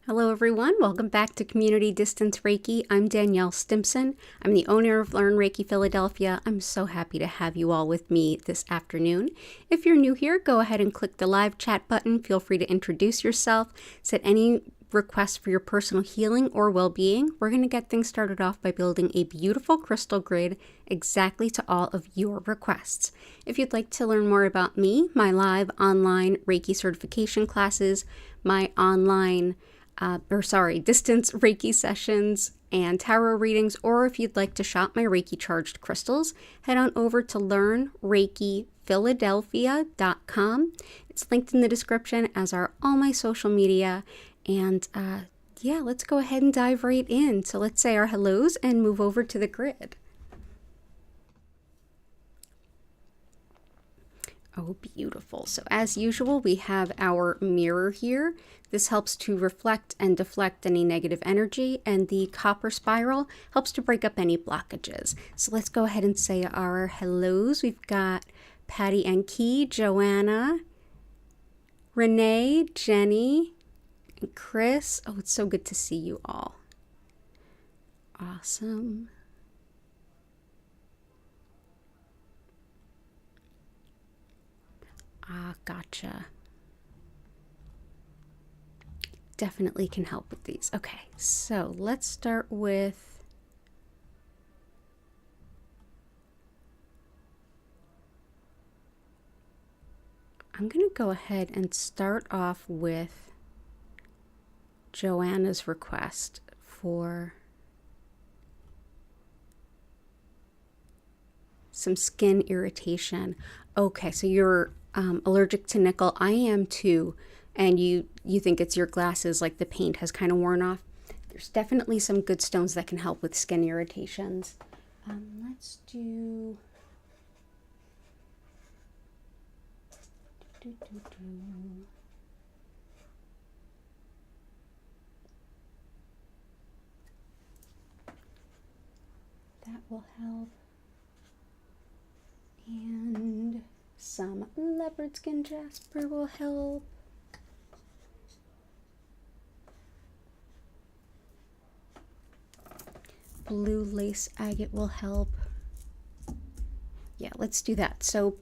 Hello everyone, welcome back to Community Distance Reiki. I'm Danielle Stimpson. I'm the owner of Learn Reiki Philadelphia. I'm so happy to have you all with me this afternoon. If you're new here, go ahead and click the live chat button. Feel free to introduce yourself, set any requests for your personal healing or well-being. We're going to get things started off by building a beautiful crystal grid exactly to all of your requests. If you'd like to learn more about me, my live online Reiki certification classes, my online distance Reiki sessions and tarot readings, or if you'd like to shop my Reiki charged crystals, head on over to learnreikiphiladelphia.com. It's linked in the description, as are all my social media. And let's go ahead and dive right in. So let's say our hellos and move over to the grid. Oh, beautiful. So as usual, we have our mirror here. This helps to reflect and deflect any negative energy, and the copper spiral helps to break up any blockages. So let's go ahead and say our hellos. We've got Patty and Key, Joanna, Renee, Jenny, and Chris. Oh, it's so good to see you all. Awesome. Gotcha. Definitely can help with these. Okay, so let's start with I'm going to go ahead and start off with Joanna's request for some skin irritation. Okay, so you're allergic to nickel. I am too. And you think it's your glasses, like the paint has kind of worn off. There's definitely some good stones that can help with skin irritations. Let's do... That will help. And some leopard skin jasper will help. Blue lace agate will help. Yeah, let's do that. So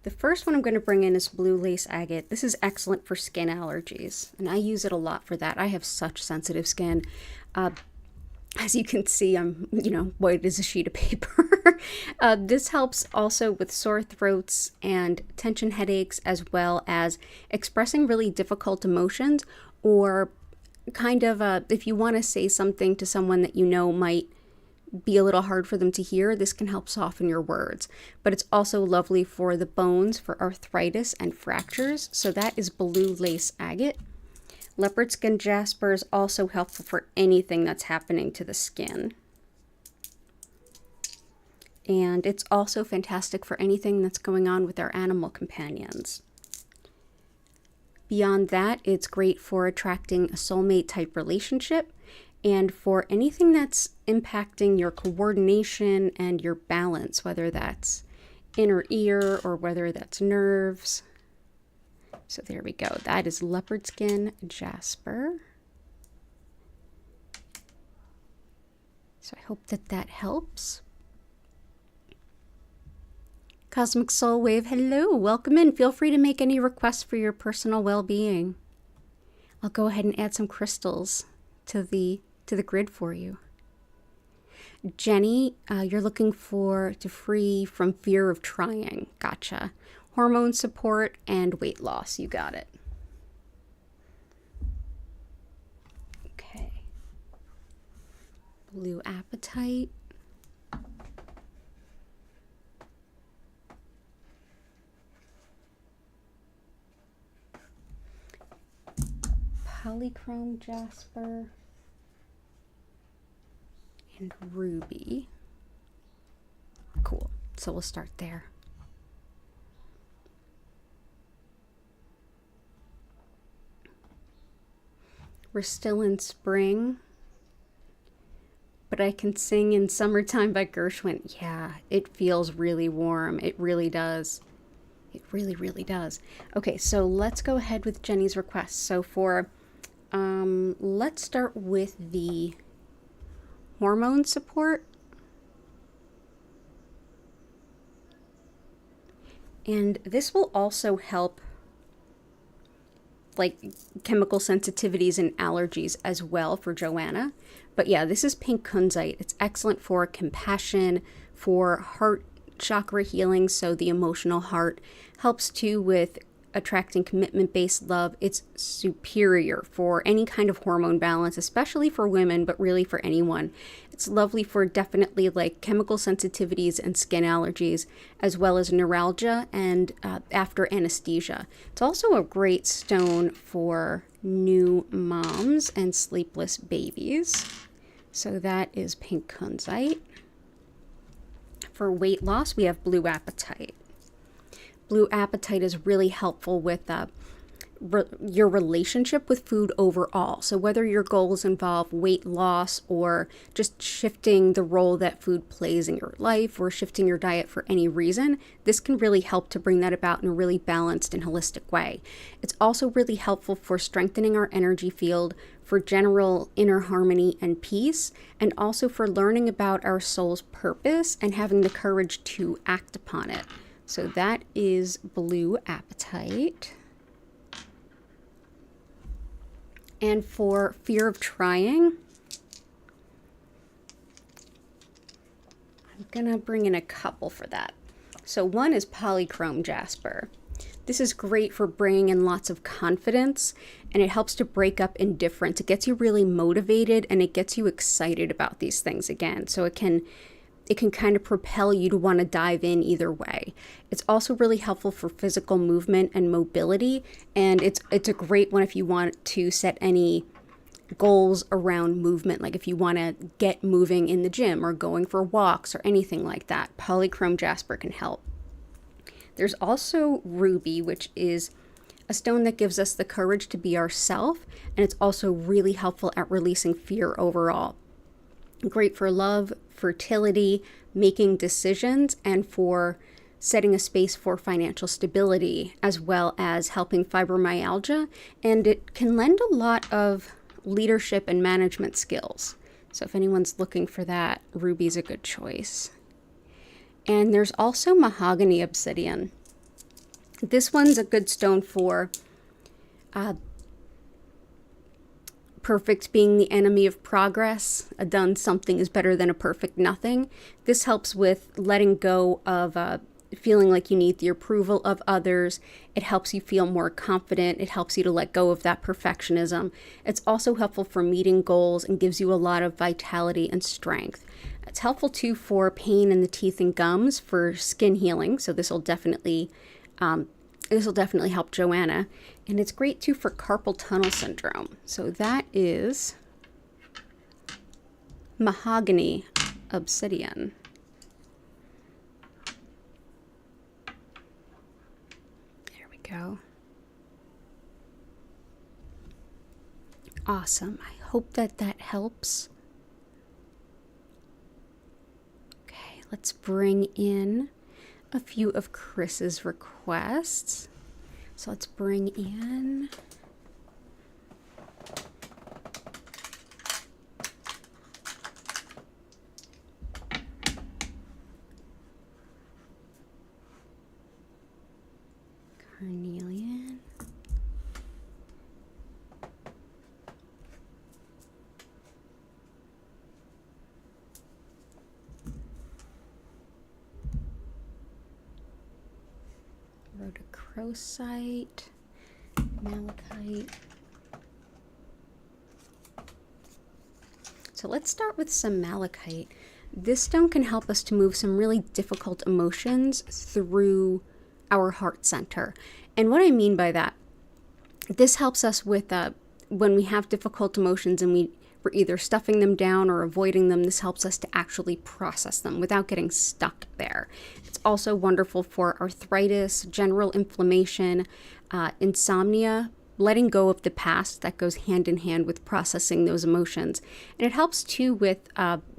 the first one I'm going to bring in is blue lace agate. This is excellent for skin allergies, and I use it a lot for that. I have such sensitive skin. As you can see, I'm, white as a sheet of paper. This helps also with sore throats and tension headaches, as well as expressing really difficult emotions, or kind of if you want to say something to someone that you know might be a little hard for them to hear, this can help soften your words. But it's also lovely for the bones, for arthritis and fractures. So that is blue lace agate. Leopard skin jasper is also helpful for anything that's happening to the skin. And it's also fantastic for anything that's going on with our animal companions. Beyond that, it's great for attracting a soulmate type relationship and for anything that's impacting your coordination and your balance, whether that's inner ear or whether that's nerves. So there we go. That is leopard skin jasper. So I hope that helps. Cosmic Soul Wave, hello, welcome in. Feel free to make any requests for your personal well-being. I'll go ahead and add some crystals to the grid for you. Jenny, you're looking to free from fear of trying. Gotcha. Hormone support and weight loss. You got it. Okay. Blue apatite. Polychrome jasper and ruby. Cool. So we'll start there. We're still in spring, but I can sing in Summertime by Gershwin. Yeah, it feels really warm. It really does. It really, really does. Okay, so let's go ahead with Jenny's request. So for Let's start with the hormone support. And this will also help like chemical sensitivities and allergies as well for Joanna. But yeah, this is pink kunzite. It's excellent for compassion, for heart chakra healing, so the emotional heart. Helps too with attracting commitment-based love. It's superior for any kind of hormone balance, especially for women, but really for anyone. It's lovely for definitely like chemical sensitivities and skin allergies, as well as neuralgia and after anesthesia. It's also a great stone for new moms and sleepless babies. So that is pink kunzite. For weight loss, we have blue apatite. Blue apatite is really helpful with your relationship with food overall. So whether your goals involve weight loss or just shifting the role that food plays in your life or shifting your diet for any reason, this can really help to bring that about in a really balanced and holistic way. It's also really helpful for strengthening our energy field, for general inner harmony and peace, and also for learning about our soul's purpose and having the courage to act upon it. So that is blue apatite. And for fear of trying, I'm gonna bring in a couple for that. So one is polychrome jasper. This is great for bringing in lots of confidence, and it helps to break up indifference. It gets you really motivated and it gets you excited about these things again. So it can kind of propel you to want to dive in either way. It's also really helpful for physical movement and mobility, and it's a great one if you want to set any goals around movement, like if you want to get moving in the gym or going for walks or anything like that. Polychrome jasper can help. There's also ruby, which is a stone that gives us the courage to be ourselves, and it's also really helpful at releasing fear overall. Great for love, fertility, making decisions, and for setting a space for financial stability, as well as helping fibromyalgia. And it can lend a lot of leadership and management skills. So if anyone's looking for that, ruby's a good choice. And there's also mahogany obsidian. This one's a good stone for perfect being the enemy of progress. A done something is better than a perfect nothing. This helps with letting go of feeling like you need the approval of others. It helps you feel more confident. It helps you to let go of that perfectionism. It's also helpful for meeting goals and gives you a lot of vitality and strength. It's helpful too for pain in the teeth and gums, for skin healing. So this will definitely help Joanna. And it's great too for carpal tunnel syndrome. So that is mahogany obsidian. There we go. Awesome. I hope that helps. Okay, let's bring in a few of Chris's requests. So let's bring in carnelian. Rhodochrosite, malachite. So let's start with some malachite. This stone can help us to move some really difficult emotions through our heart center. And what I mean by that, this helps us with when we have difficult emotions and we're either stuffing them down or avoiding them. This helps us to actually process them without getting stuck there. It's also wonderful for arthritis, general inflammation, insomnia, letting go of the past. That goes hand in hand with processing those emotions. And it helps too with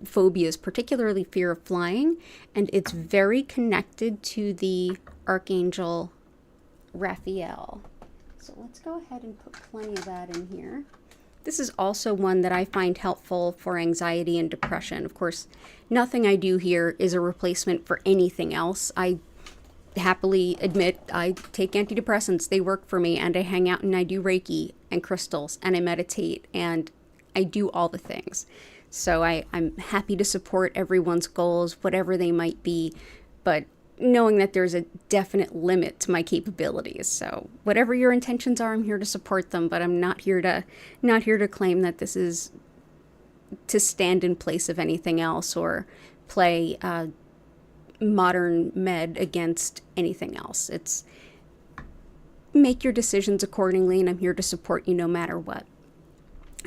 phobias, particularly fear of flying. And it's very connected to the Archangel Raphael. So let's go ahead and put plenty of that in here. This is also one that I find helpful for anxiety and depression. Of course, nothing I do here is a replacement for anything else. I happily admit I take antidepressants. They work for me, and I hang out and I do Reiki and crystals and I meditate and I do all the things. So I'm happy to support everyone's goals, whatever they might be, but knowing that there's a definite limit to my capabilities. So whatever your intentions are, I'm here to support them, but I'm not here to claim that this is to stand in place of anything else or play modern med against anything else. It's make your decisions accordingly, and I'm here to support you no matter what.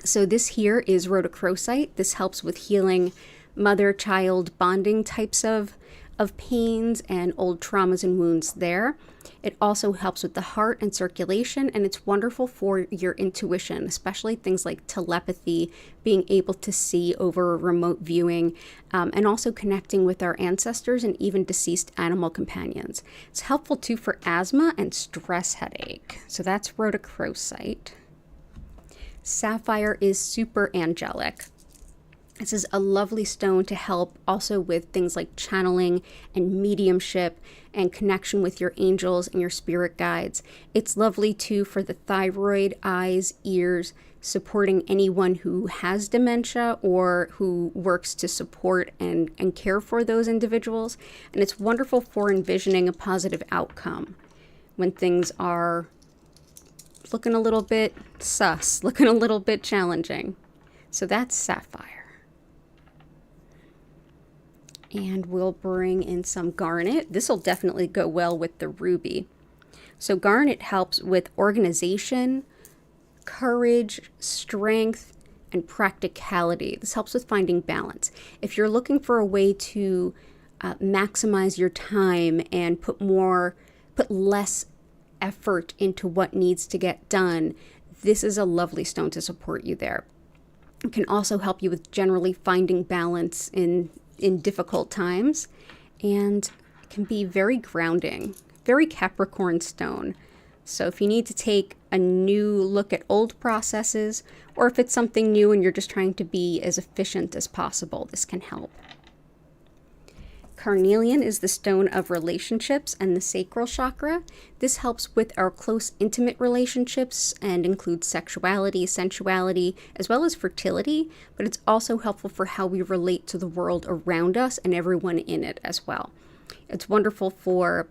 So this here is rhodochrosite. This helps with healing mother-child bonding types of pains and old traumas and wounds there. It also helps with the heart and circulation, and it's wonderful for your intuition, especially things like telepathy, being able to see over remote viewing, and also connecting with our ancestors and even deceased animal companions. It's helpful too for asthma and stress headache. So that's rhodochrosite. Sapphire is super angelic. This is a lovely stone to help also with things like channeling and mediumship and connection with your angels and your spirit guides. It's lovely too for the thyroid, eyes, ears, supporting anyone who has dementia or who works to support and care for those individuals. And it's wonderful for envisioning a positive outcome when things are looking a little bit sus, looking a little bit challenging. So that's sapphire. And we'll bring in some garnet. This will definitely go well with the ruby. So garnet helps with organization, courage, strength, and practicality. This helps with finding balance. If you're looking for a way to maximize your time and put less effort into what needs to get done, this is a lovely stone to support you there. It can also help you with generally finding balance in difficult times, and it can be very grounding, very Capricorn stone. So if you need to take a new look at old processes, or if it's something new and you're just trying to be as efficient as possible, this can help. Carnelian is the stone of relationships and the sacral chakra. This helps with our close, intimate relationships and includes sexuality, sensuality, as well as fertility, but it's also helpful for how we relate to the world around us and everyone in it as well. It's wonderful for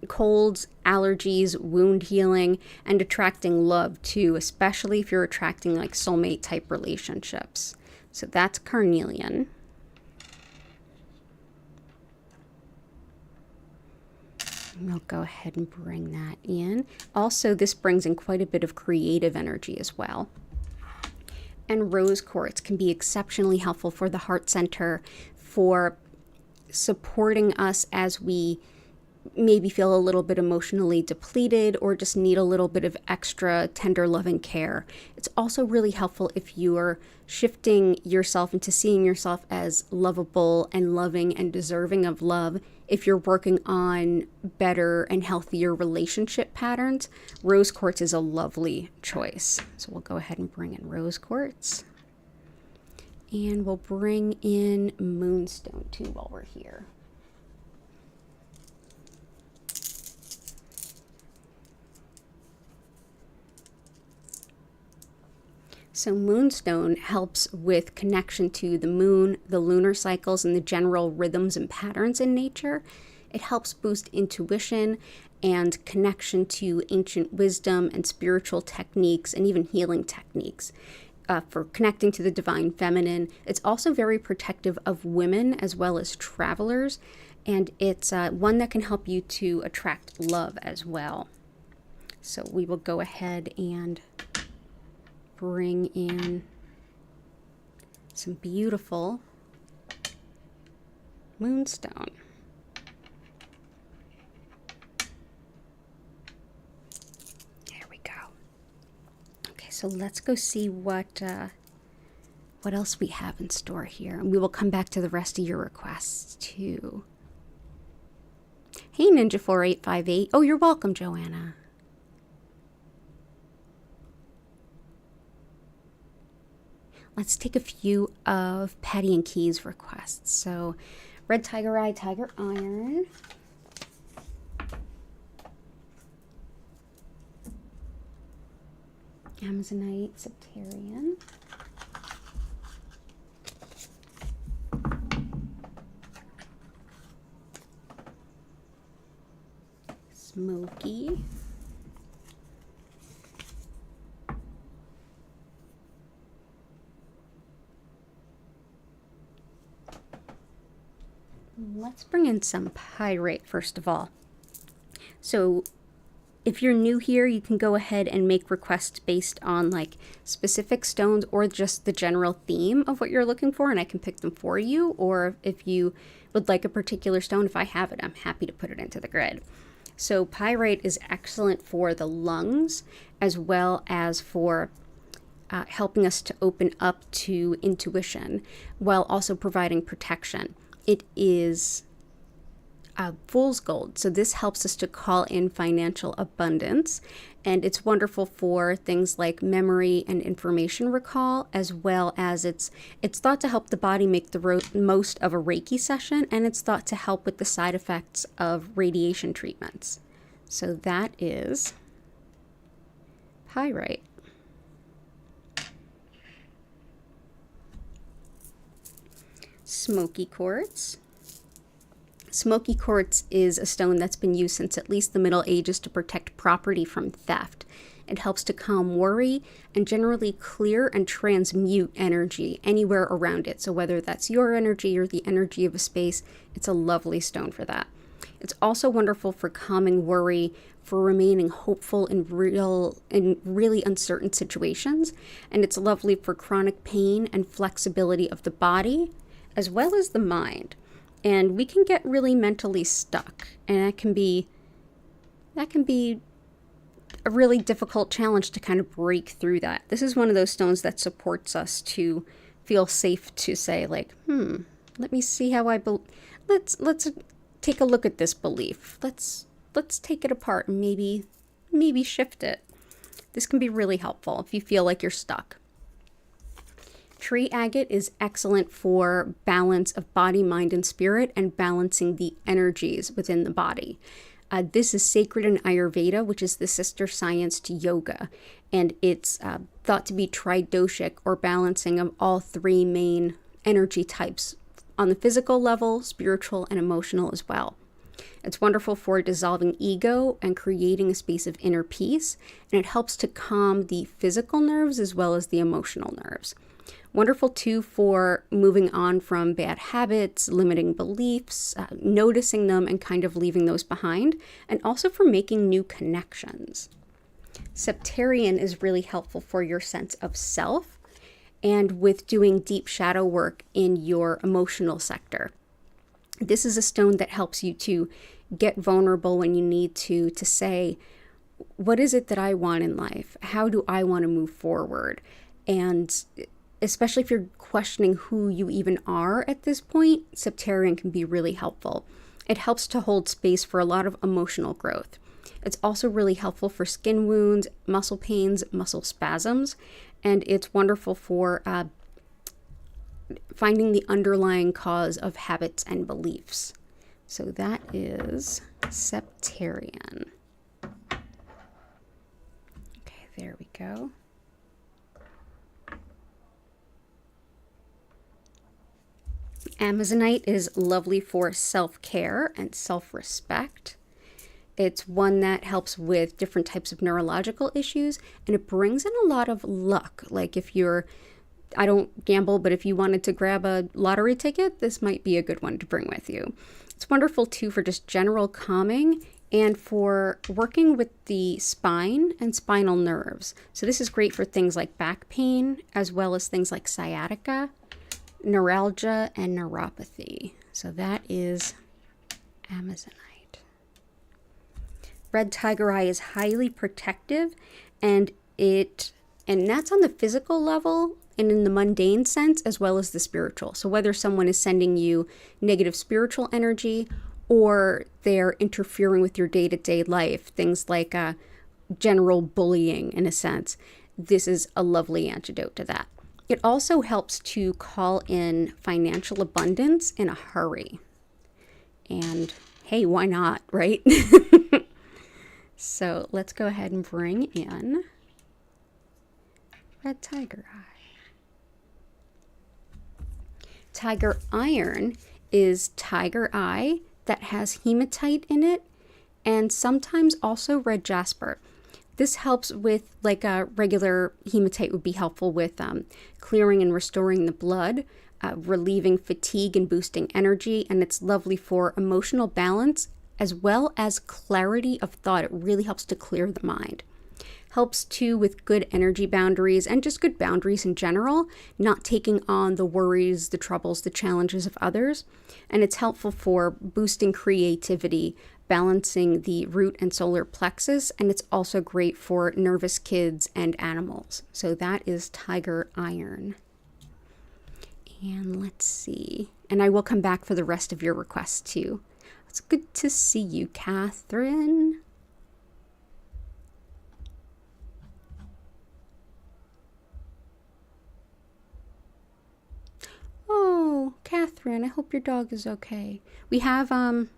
colds, allergies, wound healing, and attracting love too, especially if you're attracting like soulmate type relationships. So that's carnelian. We'll go ahead and bring that in. Also, this brings in quite a bit of creative energy as well. And rose quartz can be exceptionally helpful for the heart center, for supporting us as we maybe feel a little bit emotionally depleted or just need a little bit of extra tender loving care. It's also really helpful if you are shifting yourself into seeing yourself as lovable and loving and deserving of love. If you're working on better and healthier relationship patterns, rose quartz is a lovely choice. So we'll go ahead and bring in rose quartz. And we'll bring in moonstone too while we're here. So moonstone helps with connection to the moon, the lunar cycles, and the general rhythms and patterns in nature. It helps boost intuition and connection to ancient wisdom and spiritual techniques and even healing techniques. For connecting to the divine feminine. It's also very protective of women as well as travelers, and it's one that can help you to attract love as well. So we will go ahead and bring in some beautiful moonstone. There we go. Okay, so let's go see what else we have in store here, and we will come back to the rest of your requests too. Hey, Ninja4858. Oh, you're welcome, Joanna. let's take a few of Patty and Key's requests. So red tiger eye, tiger iron. Amazonite, Septarian. Smoky. Let's bring in some pyrite first of all. So if you're new here, you can go ahead and make requests based on like specific stones or just the general theme of what you're looking for, and I can pick them for you. Or if you would like a particular stone, if I have it, I'm happy to put it into the grid. So pyrite is excellent for the lungs as well as for helping us to open up to intuition while also providing protection. It is fool's gold, so this helps us to call in financial abundance, and it's wonderful for things like memory and information recall, as well as it's thought to help the body make the most of a Reiki session, and it's thought to help with the side effects of radiation treatments. So that is pyrite. Smoky quartz. Smoky quartz is a stone that's been used since at least the Middle Ages to protect property from theft. It helps to calm worry and generally clear and transmute energy anywhere around it. So whether that's your energy or the energy of a space, it's a lovely stone for that. It's also wonderful for calming worry, for remaining hopeful in really uncertain situations, and it's lovely for chronic pain and flexibility of the body, as well as the mind. And we can get really mentally stuck, and that can be a really difficult challenge to kind of break through that. This is one of those stones that supports us to feel safe to say like, let me see how let's take a look at this belief. Let's take it apart and maybe shift it. This can be really helpful if you feel like you're stuck. Tree agate is excellent for balance of body, mind, and spirit, and balancing the energies within the body. This is sacred in Ayurveda, which is the sister science to yoga, and it's thought to be tridoshic, or balancing of all three main energy types on the physical level, spiritual, and emotional as well. It's wonderful for dissolving ego and creating a space of inner peace, and it helps to calm the physical nerves as well as the emotional nerves. Wonderful too for moving on from bad habits, limiting beliefs, noticing them and kind of leaving those behind, and also for making new connections. Septarian is really helpful for your sense of self and with doing deep shadow work in your emotional sector. This is a stone that helps you to get vulnerable when you need to say, what is it that I want in life? How do I want to move forward? And especially if you're questioning who you even are at this point, Septarian can be really helpful. It helps to hold space for a lot of emotional growth. It's also really helpful for skin wounds, muscle pains, muscle spasms, and it's wonderful for finding the underlying cause of habits and beliefs. So that is Septarian. Okay, there we go. Amazonite is lovely for self-care and self-respect. It's one that helps with different types of neurological issues, and it brings in a lot of luck. Like if I don't gamble, but if you wanted to grab a lottery ticket, this might be a good one to bring with you. It's wonderful too for just general calming and for working with the spine and spinal nerves. So this is great for things like back pain, as well as things like sciatica, neuralgia, and neuropathy. So that is Amazonite. Red tiger eye is highly protective, and that's on the physical level and in the mundane sense as well as the spiritual. So whether someone is sending you negative spiritual energy or they're interfering with your day-to-day life, things like general bullying in a sense, this is a lovely antidote to that. It also helps to call in financial abundance in a hurry. And hey, why not, right? So let's go ahead and bring in red tiger eye. Tiger iron is tiger eye that has hematite in it, and sometimes also red jasper. This helps with, like a regular hematite would be helpful with clearing and restoring the blood, relieving fatigue and boosting energy, and it's lovely for emotional balance as well as clarity of thought. It really helps to clear the mind. Helps too with good energy boundaries and just good boundaries in general, not taking on the worries, the troubles, the challenges of others. And it's helpful for boosting creativity, balancing the root and solar plexus, and it's also great for nervous kids and animals. So that is tiger iron. And let's see. And I will come back for the rest of your requests too. It's good to see you, Catherine. Oh, Catherine, I hope your dog is okay. We have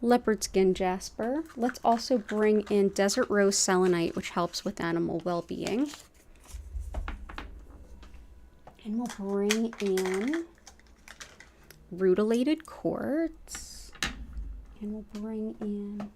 leopard skin jasper. Let's also bring in desert rose selenite, which helps with animal well-being. And we'll bring in rutilated quartz. And we'll bring in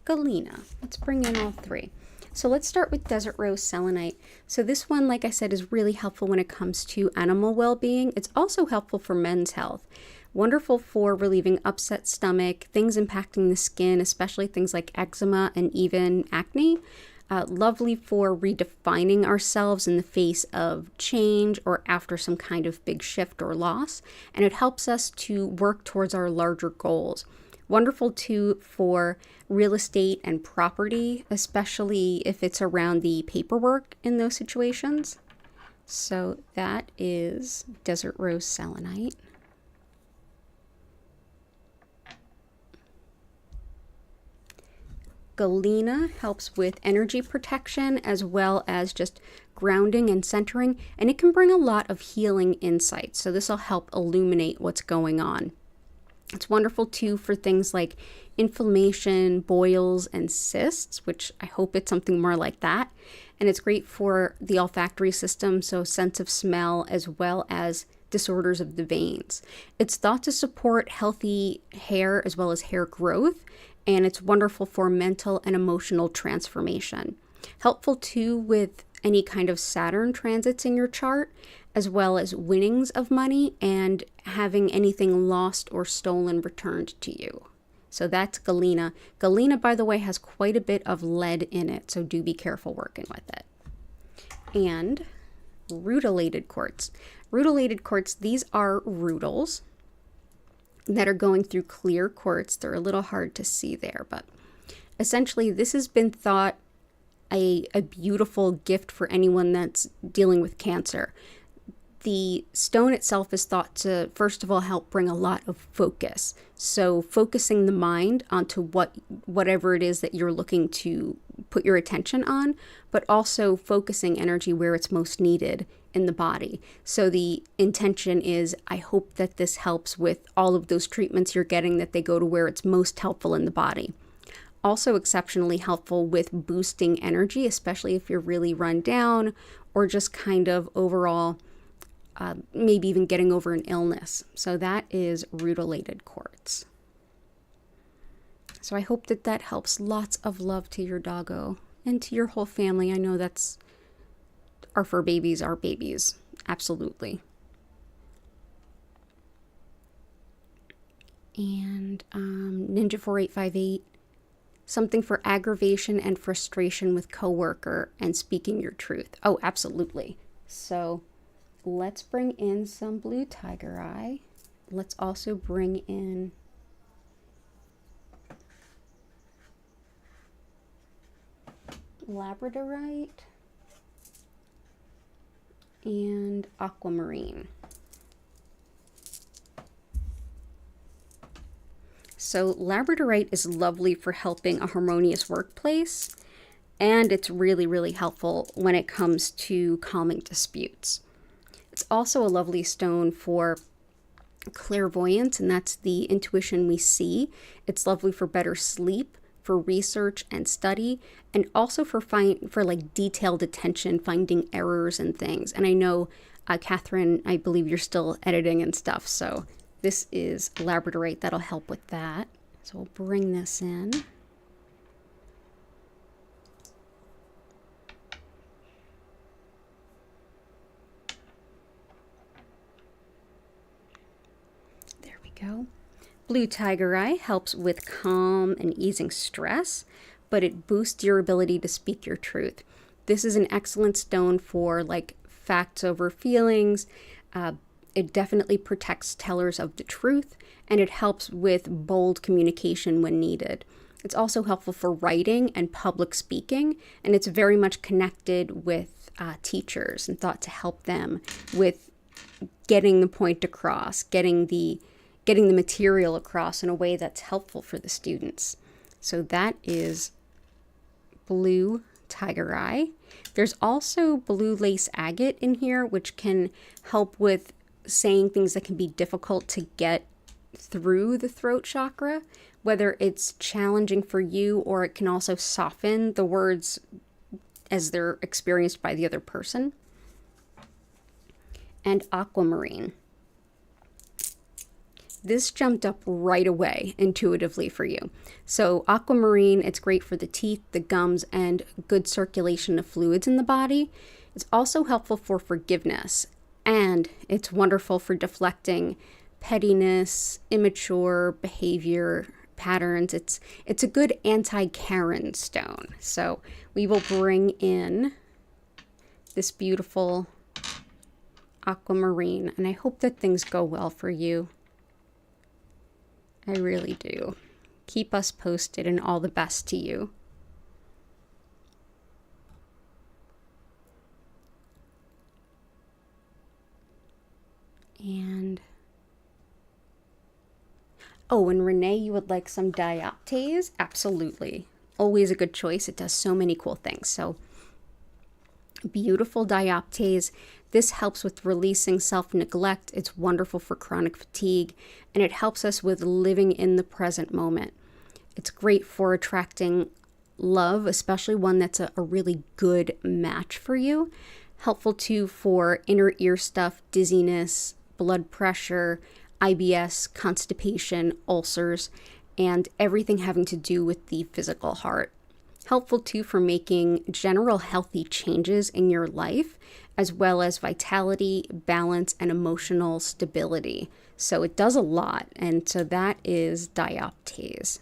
galena. Let's bring in all three. So let's start with desert rose selenite. So this one, like I said, is really helpful when it comes to animal well-being. It's also helpful for men's health. Wonderful for relieving upset stomach, things impacting the skin, especially things like eczema and even acne. Lovely for redefining ourselves in the face of change or after some kind of big shift or loss. And it helps us to work towards our larger goals. Wonderful too for real estate and property, especially if it's around the paperwork in those situations. So that is desert rose selenite. Galena helps with energy protection as well as just grounding and centering, and it can bring a lot of healing insight. So this will help illuminate what's going on. It's wonderful too for things like inflammation, boils, and cysts, which I hope it's something more like that. And it's great for the olfactory system, so sense of smell, as well as disorders of the veins. It's thought to support healthy hair as well as hair growth, and it's wonderful for mental and emotional transformation. Helpful too with any kind of Saturn transits in your chart, as well as winnings of money and having anything lost or stolen returned to you. So that's galena. Galena, by the way, has quite a bit of lead in it, so do be careful working with it. And rutilated quartz. Rutilated quartz, these are rutils that are going through clear quartz. They're a little hard to see there, but essentially this has been thought a beautiful gift for anyone that's dealing with cancer. The stone itself is thought to, first of all, help bring a lot of focus. So focusing the mind onto whatever it is that you're looking to put your attention on, but also focusing energy where it's most needed in the body. So the intention is, I hope that this helps with all of those treatments you're getting, that they go to where it's most helpful in the body. Also exceptionally helpful with boosting energy, especially if you're really run down or just kind of overall maybe even getting over an illness. So that is rutilated quartz. So I hope that that helps. Lots of love to your doggo and to your whole family. I know that's our fur babies, our babies. Absolutely. And Ninja 4858, something for aggravation and frustration with coworker and speaking your truth. Oh, absolutely. So let's bring in some blue tiger eye. Let's also bring in labradorite. and aquamarine. So labradorite is lovely for helping a harmonious workplace, and it's really, really helpful when it comes to calming disputes. It's also a lovely stone for clairvoyance, and that's the intuition we see. It's lovely for better sleep, for research and study, and also for like detailed attention, finding errors and things. And I know, Catherine, I believe you're still editing and stuff, so this is labradorite that'll help with that. So we'll bring this in. There we go. Blue tiger eye helps with calm and easing stress, but it boosts your ability to speak your truth. This is an excellent stone for like facts over feelings. It definitely protects tellers of the truth, and it helps with bold communication when needed. It's also helpful for writing and public speaking, and it's very much connected with teachers and thought to help them with getting the point across, getting the material across in a way that's helpful for the students. So that is blue tiger eye. There's also blue lace agate in here, which can help with saying things that can be difficult to get through the throat chakra, whether it's challenging for you, or it can also soften the words as they're experienced by the other person. And aquamarine. This jumped up right away intuitively for you. So aquamarine, it's great for the teeth, the gums, and good circulation of fluids in the body. It's also helpful for forgiveness, and it's wonderful for deflecting pettiness, immature behavior patterns. It's a good anti-Karen stone. So we will bring in this beautiful aquamarine, and I hope that things go well for you. I really do. Keep us posted, and all the best to you. And oh, and Renee, you would like some dioptase? Absolutely. Always a good choice. It does so many cool things. So beautiful dioptase. This helps with releasing self-neglect. It's wonderful for chronic fatigue, and it helps us with living in the present moment. It's great for attracting love, especially one that's a really good match for you. Helpful too for inner ear stuff, dizziness, blood pressure, IBS, constipation, ulcers, and everything having to do with the physical heart. Helpful too for making general healthy changes in your life, as well as vitality, balance, and emotional stability. So it does a lot, and so that is dioptase.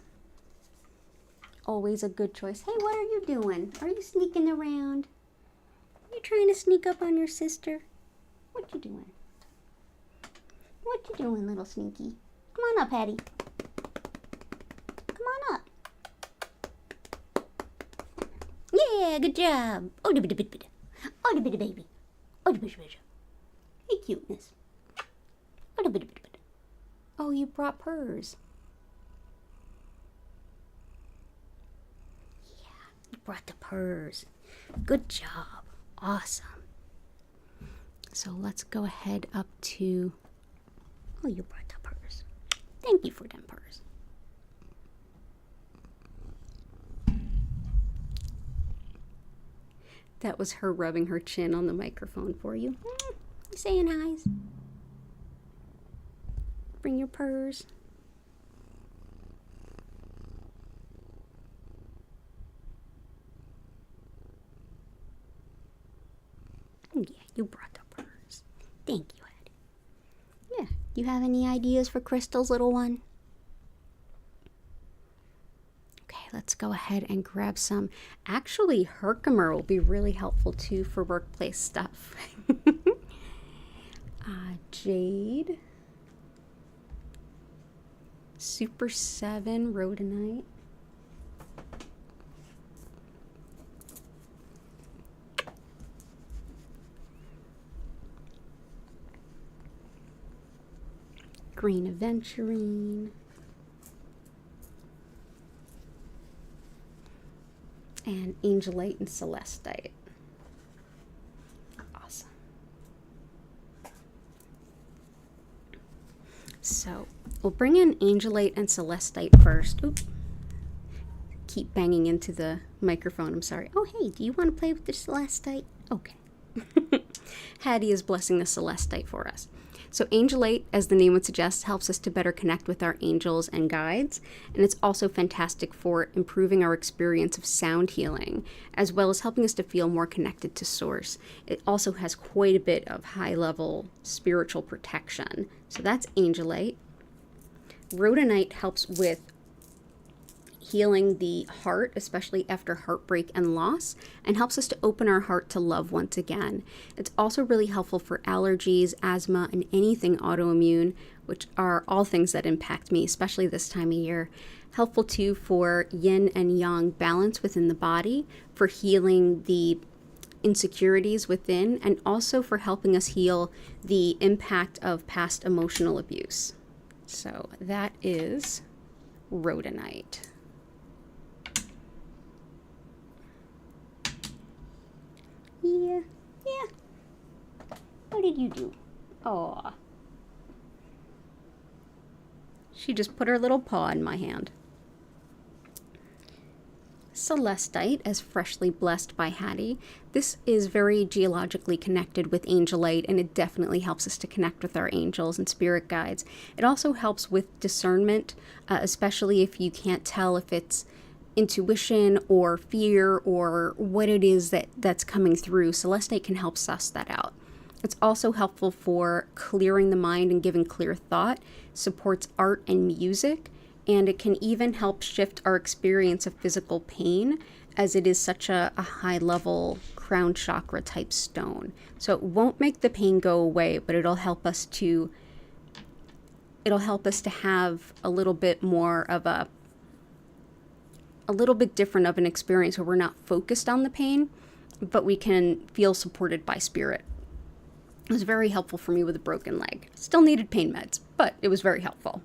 Always a good choice. Hey, what are you doing? Are you sneaking around? Are you trying to sneak up on your sister? What you doing? What you doing, little sneaky? Come on up, Hattie. Come on up. Yeah, good job. Oh, the bit. Oh, the bit baby. Oh, the bit. Hey, cuteness. Oh, the bit. Oh, you brought purrs. Yeah, you brought the purrs. Good job. Awesome. So let's go ahead up to... Oh, you brought the purrs. Thank you for them purrs. That was her rubbing her chin on the microphone for you. You saying hi's? Bring your purrs. Yeah, you brought the purrs. Thank you, Eddie. Yeah, you have any ideas for Crystal's little one? Okay, let's go ahead and grab some. Actually, Herkimer will be really helpful too for workplace stuff. Jade. Super 7 rhodonite. green aventurine, and angelite and celestite. Awesome. So we'll bring in angelite and celestite first. Oops. Keep banging into the microphone. I'm sorry. Oh, hey, do you want to play with the celestite? Okay. Hattie is blessing the celestite for us. So angelite, as the name would suggest, helps us to better connect with our angels and guides, and it's also fantastic for improving our experience of sound healing, as well as helping us to feel more connected to source. It also has quite a bit of high-level spiritual protection. So that's angelite. Rhodonite helps with healing the heart, especially after heartbreak and loss, and helps us to open our heart to love once again. It's also really helpful for allergies, asthma, and anything autoimmune, which are all things that impact me, especially this time of year. Helpful too for yin and yang balance within the body, for healing the insecurities within, and also for helping us heal the impact of past emotional abuse. So that is rhodonite. Yeah. What did you do? Aw. She just put her little paw in my hand. Celestite, as freshly blessed by Hattie. This is very geologically connected with angelite, and it definitely helps us to connect with our angels and spirit guides. It also helps with discernment, especially if you can't tell if it's intuition or fear or what it is that's coming through. Celestite can help suss that out. It's also helpful for clearing the mind and giving clear thought, supports art and music, and it can even help shift our experience of physical pain, as it is such a high level crown chakra type stone. So it won't make the pain go away, but it'll help us to have a little bit more of a little bit different of an experience where we're not focused on the pain, but we can feel supported by spirit. It was very helpful for me with a broken leg. Still needed pain meds, but it was very helpful.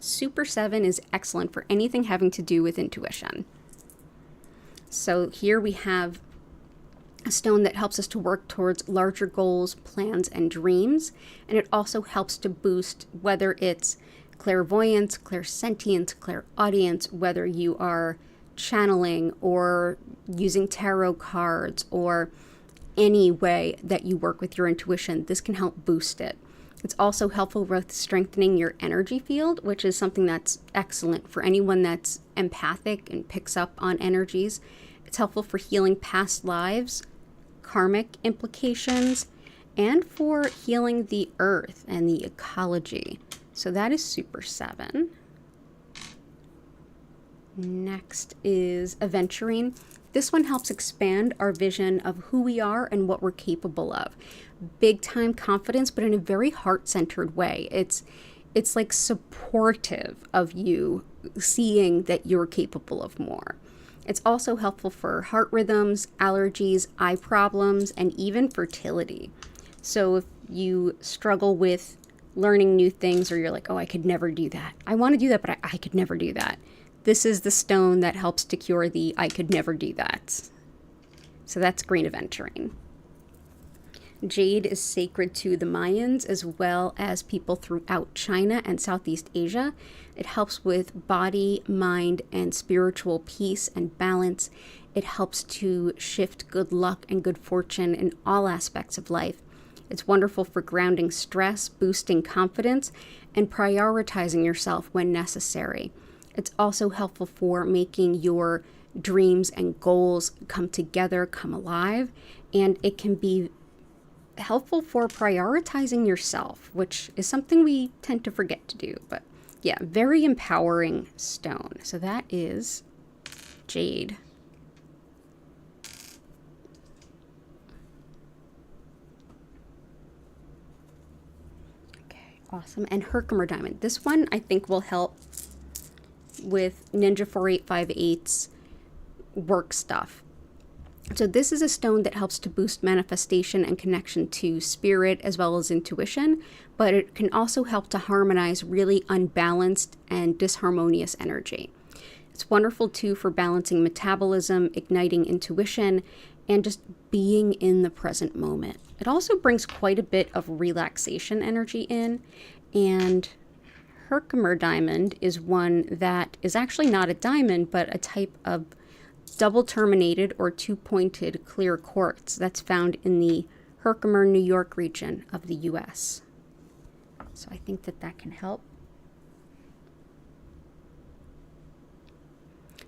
Super 7 is excellent for anything having to do with intuition. So here we have a stone that helps us to work towards larger goals, plans, and dreams, and it also helps to boost whether it's clairvoyance, clairsentience, clairaudience, whether you are channeling or using tarot cards or any way that you work with your intuition. This can help boost it. It's also helpful with strengthening your energy field, which is something that's excellent for anyone that's empathic and picks up on energies. It's helpful for healing past lives, karmic implications, and for healing the earth and the ecology. So that is Super 7. Next is aventurine. This one helps expand our vision of who we are and what we're capable of. Big time confidence, but in a very heart-centered way. It's like supportive of you seeing that you're capable of more. It's also helpful for heart rhythms, allergies, eye problems, and even fertility. So if you struggle with learning new things, or you're like, oh, I could never do that. I want to do that, but I could never do that. This is the stone that helps to cure the I could never do that. So that's green aventurine. Jade is sacred to the Mayans as well as people throughout China and Southeast Asia. It helps with body, mind, and spiritual peace and balance. It helps to shift good luck and good fortune in all aspects of life. It's wonderful for grounding stress, boosting confidence, and prioritizing yourself when necessary. It's also helpful for making your dreams and goals come together, come alive, and it can be helpful for prioritizing yourself, which is something we tend to forget to do. But yeah, very empowering stone. So that is jade. Okay, awesome. And Herkimer diamond. This one I think will help with Ninja 4858's work stuff. So this is a stone that helps to boost manifestation and connection to spirit as well as intuition, but it can also help to harmonize really unbalanced and disharmonious energy. It's wonderful too for balancing metabolism, igniting intuition, and just being in the present moment. It also brings quite a bit of relaxation energy in, and Herkimer diamond is one that is actually not a diamond, but a type of double terminated or two-pointed clear quartz that's found in the Herkimer, New York region of the US. So I think that that can help.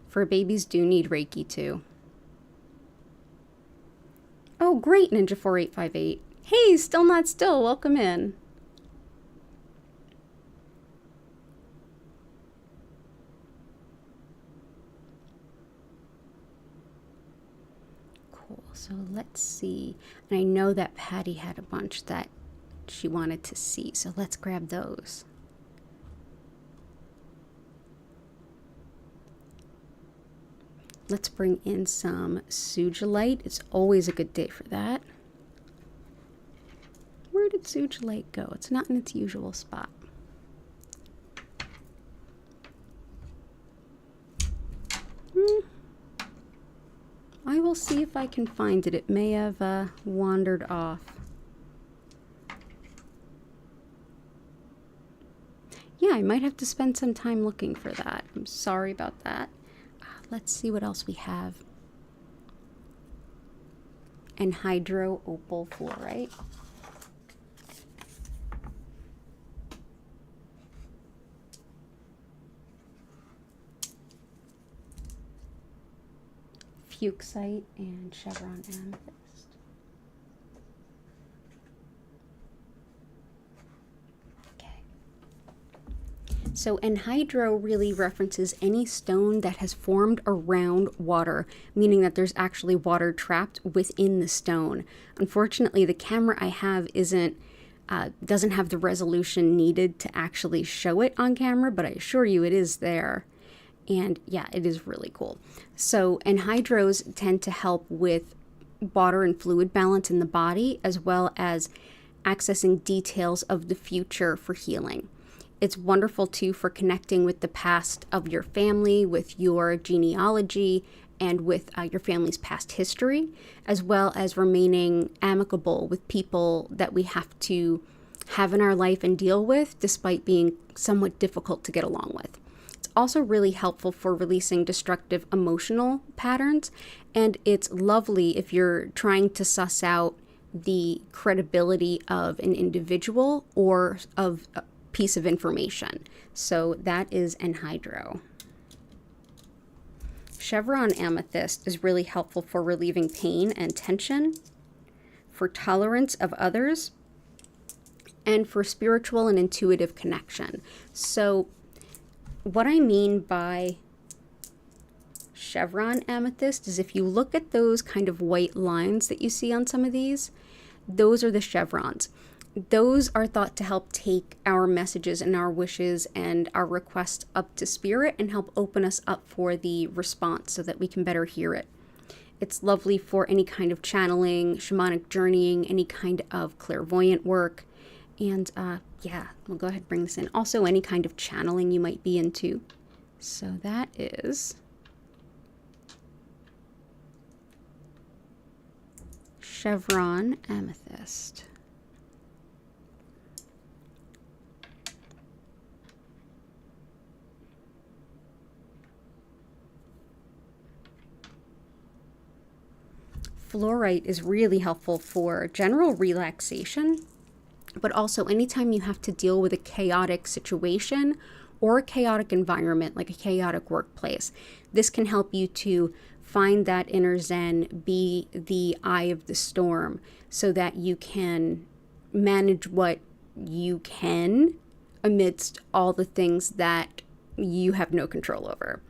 Fur babies do need Reiki too. Oh, great, Ninja4858. Hey, still not still. Welcome in. Cool. So let's see. And I know that Patty had a bunch that she wanted to see. So let's grab those. Let's bring in some sugilite. It's always a good day for that. Where did sugilite go? It's not in its usual spot. I will see if I can find it. It may have wandered off. Yeah, I might have to spend some time looking for that. I'm sorry about that. Let's see what else we have. Anhydro opal fluorite. Fuchsite and chevron amethyst. So anhydro really references any stone that has formed around water, meaning that there's actually water trapped within the stone. Unfortunately, the camera I have doesn't have the resolution needed to actually show it on camera, but I assure you it is there. And yeah, it is really cool. So anhydros tend to help with water and fluid balance in the body, as well as accessing details of the future for healing. It's wonderful too for connecting with the past of your family, with your genealogy, and with your family's past history, as well as remaining amicable with people that we have to have in our life and deal with, despite being somewhat difficult to get along with. It's also really helpful for releasing destructive emotional patterns, and it's lovely if you're trying to suss out the credibility of an individual or of a piece of information. So that is anhydro. Chevron amethyst is really helpful for relieving pain and tension, for tolerance of others, and for spiritual and intuitive connection. So what I mean by chevron amethyst is if you look at those kind of white lines that you see on some of these, those are the chevrons. Those are thought to help take our messages and our wishes and our requests up to spirit and help open us up for the response so that we can better hear it. It's lovely for any kind of channeling, shamanic journeying, any kind of clairvoyant work. And yeah, we'll go ahead and bring this in. Also, any kind of channeling you might be into. So that is chevron amethyst. Fluorite is really helpful for general relaxation, but also anytime you have to deal with a chaotic situation or a chaotic environment, like a chaotic workplace. This can help you to find that inner zen, be the eye of the storm, so that you can manage what you can amidst all the things that you have no control over.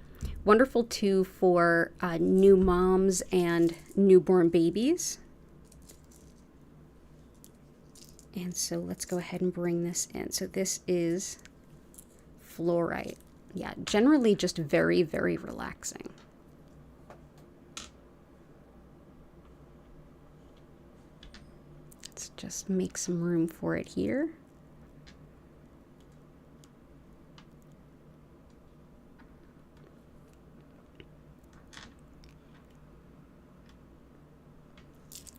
Wonderful too for new moms and newborn babies. And so let's go ahead and bring this in. So this is fluorite. Yeah, generally just very, very relaxing. Just make some room for it here.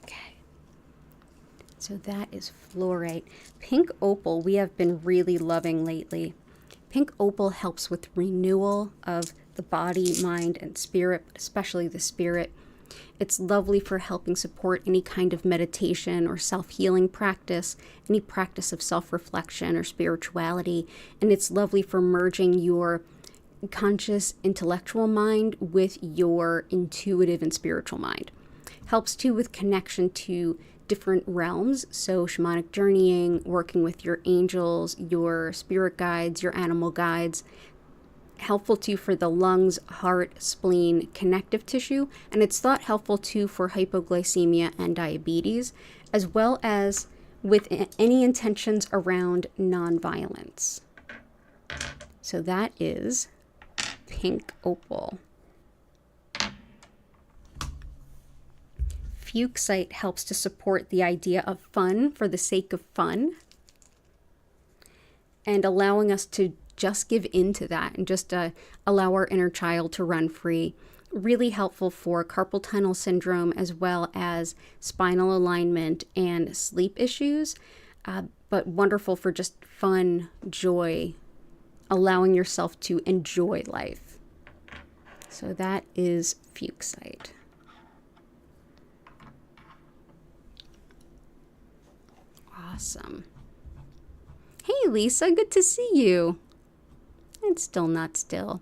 Okay. So that is fluorite. Pink opal we have been really loving lately. Pink opal helps with renewal of the body, mind, and spirit, especially the spirit. It's lovely for helping support any kind of meditation or self-healing practice, any practice of self-reflection or spirituality. And it's lovely for merging your conscious intellectual mind with your intuitive and spiritual mind. Helps too with connection to different realms, so shamanic journeying, working with your angels, your spirit guides, your animal guides. Helpful too for the lungs, heart, spleen, connective tissue, and it's thought helpful too for hypoglycemia and diabetes, as well as with any intentions around nonviolence. So that is pink opal. Fuchsite helps to support the idea of fun for the sake of fun, and allowing us to just give into that and just allow our inner child to run free. Really helpful for carpal tunnel syndrome as well as spinal alignment and sleep issues, but wonderful for just fun, joy, allowing yourself to enjoy life. So that is fuchsite. Awesome. Hey Lisa, good to see you. It's still not still.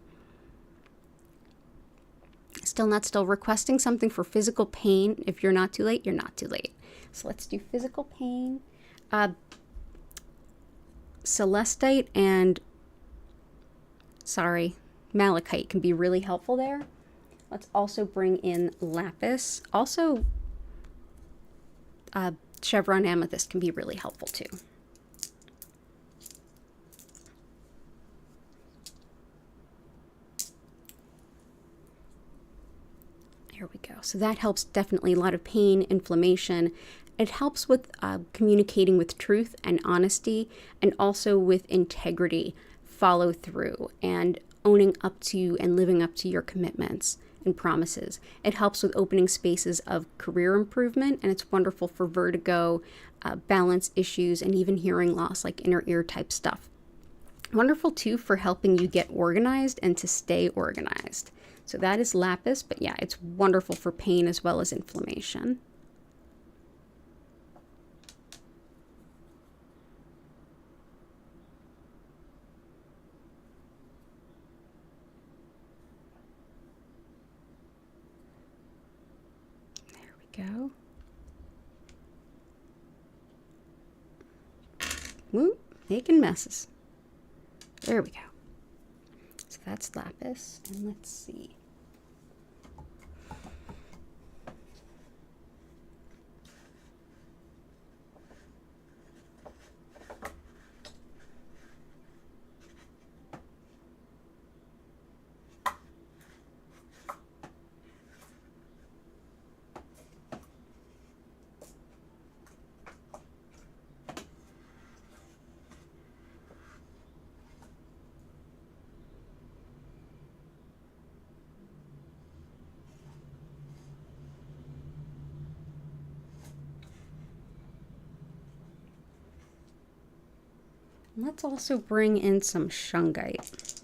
Still not still. Requesting something for physical pain. If you're not too late, you're not too late. So let's do physical pain. Celestite and, malachite can be really helpful there. Let's also bring in lapis. Also, chevron amethyst can be really helpful too. Here we go. So that helps definitely a lot of pain, inflammation. It helps with communicating with truth and honesty, and also with integrity, follow through, and owning up to and living up to your commitments and promises. It helps with opening spaces of career improvement, and it's wonderful for vertigo, balance issues, and even hearing loss, like inner ear type stuff. Wonderful too for helping you get organized and to stay organized. So that is lapis, but yeah, it's wonderful for pain as well as inflammation. There we go. Woo, making messes. There we go. So that's lapis, and let's see. Let's also bring in some shungite.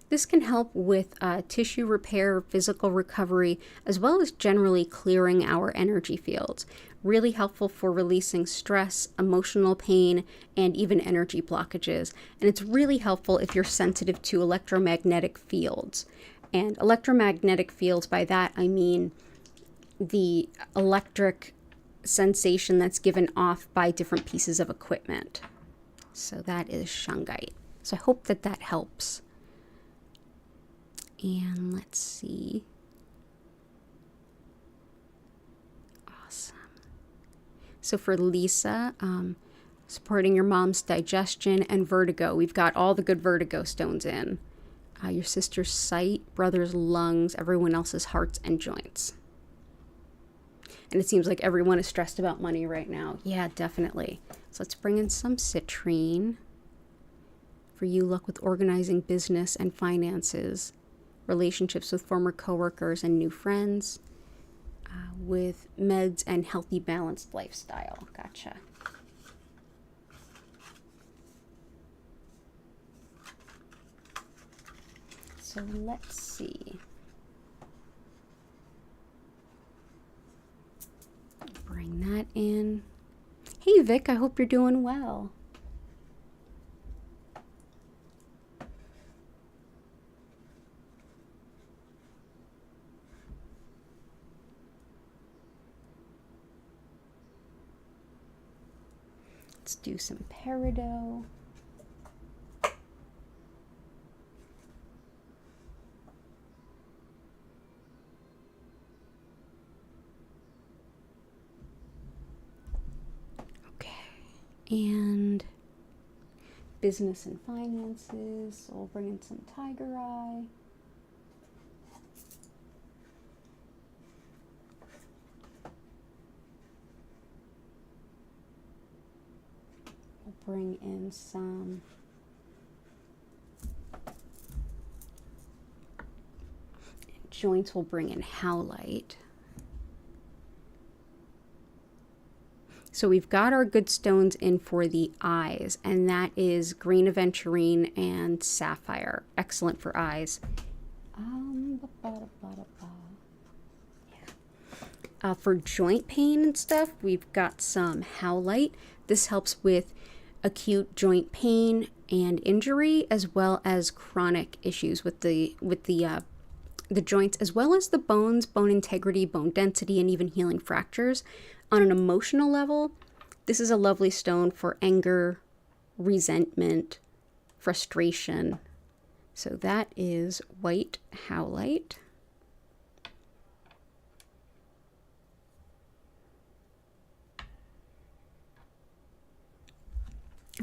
This can help with tissue repair, physical recovery, as well as generally clearing our energy fields. Really helpful for releasing stress, emotional pain, and even energy blockages. And it's really helpful if you're sensitive to electromagnetic fields. And electromagnetic fields, by that I mean the electric sensation that's given off by different pieces of equipment. So that is shungite. So I hope that that helps. And let's see. Awesome. So for Lisa, supporting your mom's digestion and vertigo. We've got all the good vertigo stones in. Your sister's sight, brother's lungs, everyone else's hearts and joints. And it seems like everyone is stressed about money right now. Yeah, definitely. So let's bring in some citrine. For you, luck with organizing business and finances, relationships with former coworkers and new friends, with meds and healthy, balanced lifestyle. Gotcha. So let's see. Bring that in. Hey Vic, I hope you're doing well. Let's do some peridot. And business and finances. So we'll bring in some tiger eye. We'll bring in some joints. We'll bring in howlite. So we've got our good stones in for the eyes, and that is green aventurine and sapphire. Excellent for eyes. For joint pain and stuff, we've got some howlite. This helps with acute joint pain and injury, as well as chronic issues with the joints, as well as the bones, bone integrity, bone density, and even healing fractures. On an emotional level, this is a lovely stone for anger, resentment, frustration. So that is white howlite.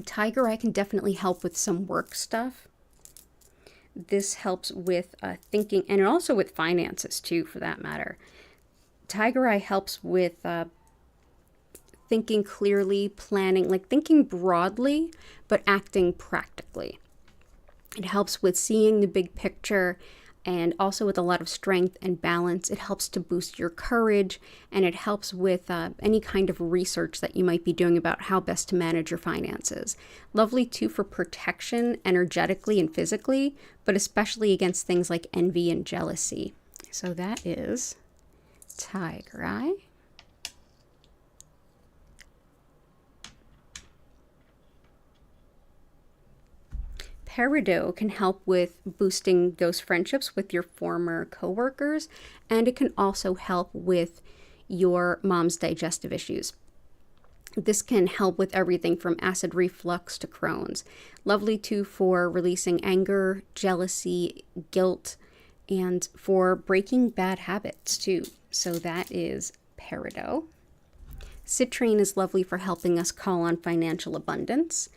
Tiger eye can definitely help with some work stuff. This helps with thinking, and also with finances too, for that matter. Tiger eye helps with thinking clearly, planning, like thinking broadly, but acting practically. It helps with seeing the big picture, and also with a lot of strength and balance. It helps to boost your courage, and it helps with any kind of research that you might be doing about how best to manage your finances. Lovely too for protection energetically and physically, but especially against things like envy and jealousy. So that is tiger eye. Peridot can help with boosting those friendships with your former coworkers, and it can also help with your mom's digestive issues. This can help with everything from acid reflux to Crohn's. Lovely too for releasing anger, jealousy, guilt, and for breaking bad habits too. So that is peridot. Citrine is lovely for helping us call on financial abundance.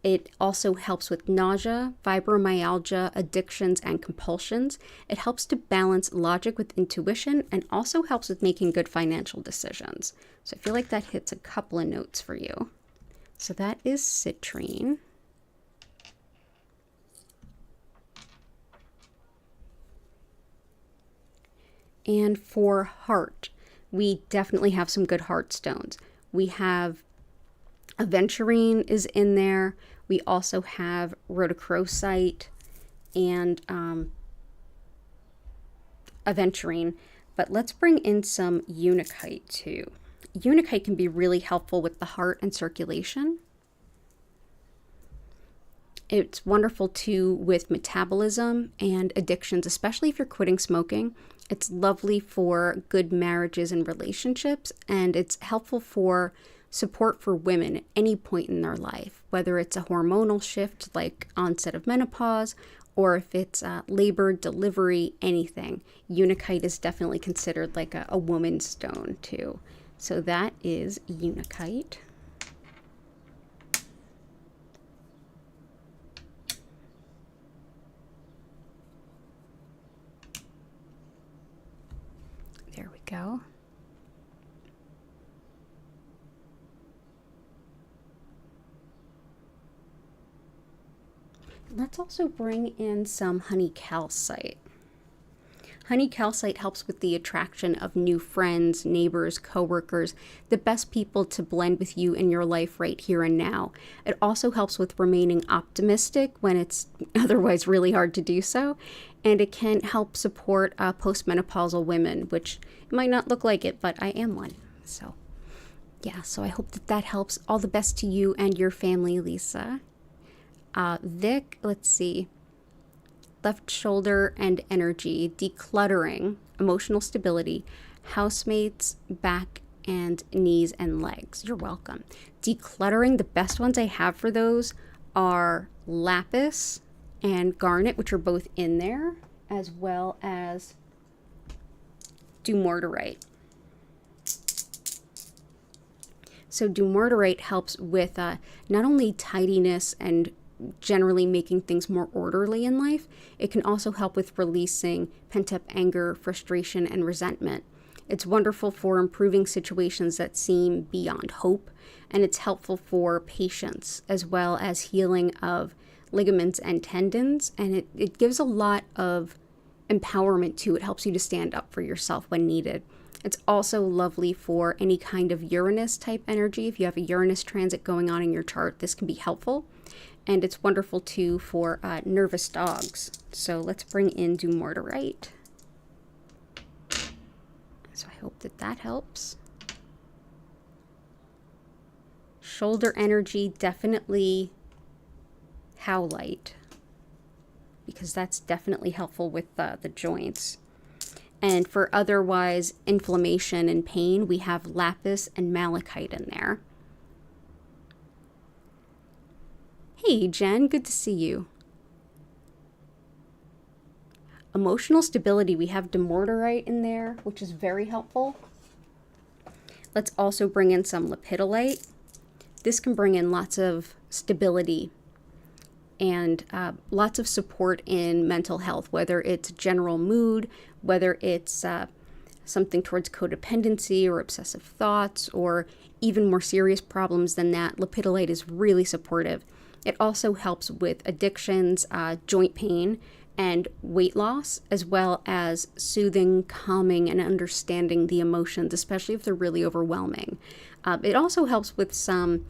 It also helps with nausea, fibromyalgia, addictions, and compulsions. It helps to balance logic with intuition, and also helps with making good financial decisions. So I feel like that hits a couple of notes for you. So that is citrine. And for heart, we definitely have some good heart stones. We have aventurine is in there. We also have rhodochrosite and aventurine, but let's bring in some unakite too. Unakite can be really helpful with the heart and circulation. It's wonderful too with metabolism and addictions, especially if you're quitting smoking. It's lovely for good marriages and relationships, and it's helpful for support for women at any point in their life, whether it's a hormonal shift like onset of menopause, or if it's labor, delivery, anything. Unakite is definitely considered like a woman's stone too. So that is unakite. There we go. Let's also bring in some honey calcite. Honey calcite helps with the attraction of new friends, neighbors, coworkers, the best people to blend with you in your life right here and now. It also helps with remaining optimistic when it's otherwise really hard to do so. And it can help support postmenopausal women, which might not look like it, but I am one. So yeah, so I hope that that helps. All the best to you and your family, Lisa. Vic, let's see. Left shoulder and energy, decluttering, emotional stability, housemates, back and knees and legs. You're welcome. Decluttering, the best ones I have for those are lapis and garnet, which are both in there, as well as dumortierite. So dumortierite helps with not only tidiness and generally making things more orderly in life, it can also help with releasing pent-up anger, frustration, and resentment. It's wonderful for improving situations that seem beyond hope, and it's helpful for patience as well as healing of ligaments and tendons, and it gives a lot of empowerment too. It helps you to stand up for yourself when needed. It's also lovely for any kind of Uranus type energy. If you have a Uranus transit going on in your chart, this can be helpful. And it's wonderful too for nervous dogs. So let's bring in dumortierite. So I hope that that helps. Shoulder energy, definitely howlite, because that's definitely helpful with the joints. And for otherwise inflammation and pain, we have lapis and malachite in there. Hey, Jen, good to see you. Emotional stability, we have dumortierite in there, which is very helpful. Let's also bring in some lepidolite. This can bring in lots of stability and lots of support in mental health, whether it's general mood, whether it's something towards codependency or obsessive thoughts, or even more serious problems than that. Lepidolite is really supportive. It also helps with addictions, joint pain, and weight loss, as well as soothing, calming, and understanding the emotions, especially if they're really overwhelming. It also helps with some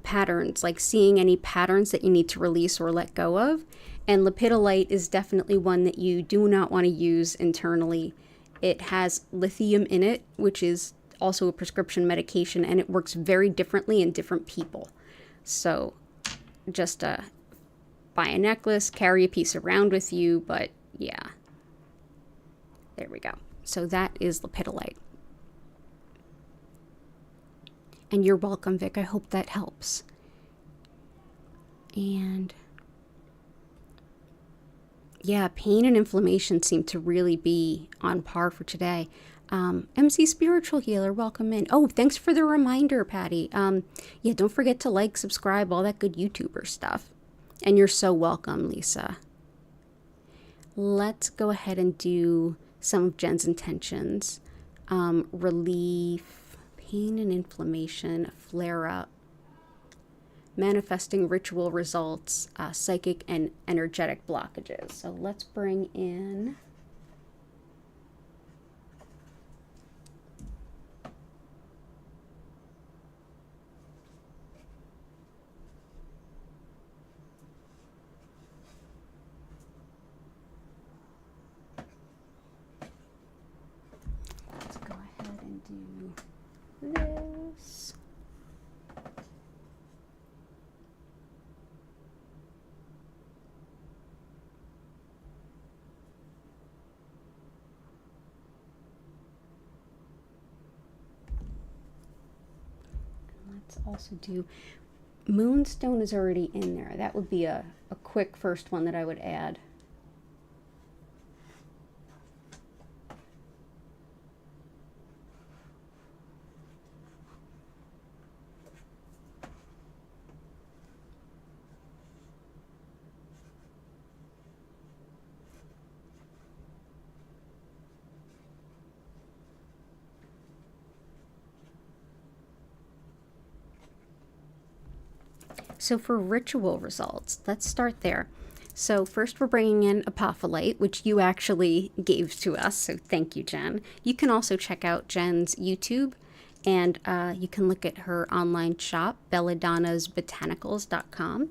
patterns, like seeing any patterns that you need to release or let go of. And lepidolite is definitely one that you do not want to use internally. It has lithium in it, which is also a prescription medication, and it works very differently in different people. So just buy a necklace, carry a piece around with you, but yeah. There we go. So that is lepidolite. And you're welcome, Vic. I hope that helps. And yeah, pain and inflammation seem to really be on par for today. MC Spiritual Healer, welcome in. Oh, thanks for the reminder, Patty. Yeah, don't forget to like, subscribe, all that good YouTuber stuff. And you're so welcome, Lisa. Let's go ahead and do some of Jen's intentions. Relief, pain and inflammation, flare-up, manifesting ritual results, psychic and energetic blockages. So let's bring in this. Let's also do Moonstone is already in there. That would be a quick first one that I would add. So for ritual results, let's start there. So first we're bringing in Apophyllite, which you actually gave to us, so thank you, Jen. You can also check out Jen's YouTube, and you can look at her online shop, belladonnasbotanicals.com.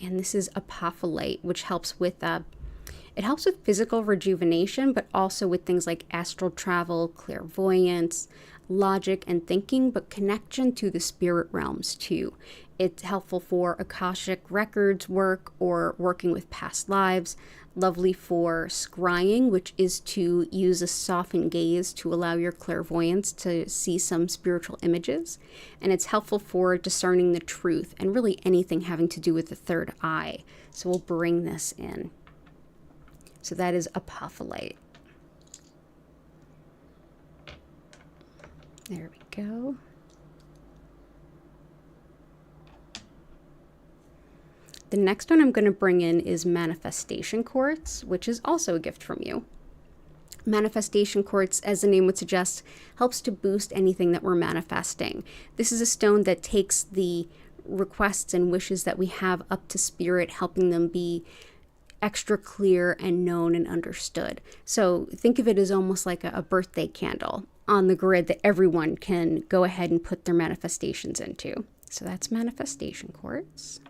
And this is Apophyllite, which helps with it helps with physical rejuvenation, but also with things like astral travel, clairvoyance, logic and thinking, but connection to the spirit realms too. It's helpful for Akashic records work or working with past lives. Lovely for scrying, which is to use a softened gaze to allow your clairvoyance to see some spiritual images. And it's helpful for discerning the truth and really anything having to do with the third eye. So we'll bring this in. So that is Apophyllite. There we go. The next one I'm going to bring in is Manifestation Quartz, which is also a gift from you. Manifestation Quartz, as the name would suggest, helps to boost anything that we're manifesting. This is a stone that takes the requests and wishes that we have up to spirit, helping them be extra clear and known and understood. So think of it as almost like a birthday candle on the grid that everyone can go ahead and put their manifestations into. So that's Manifestation Quartz.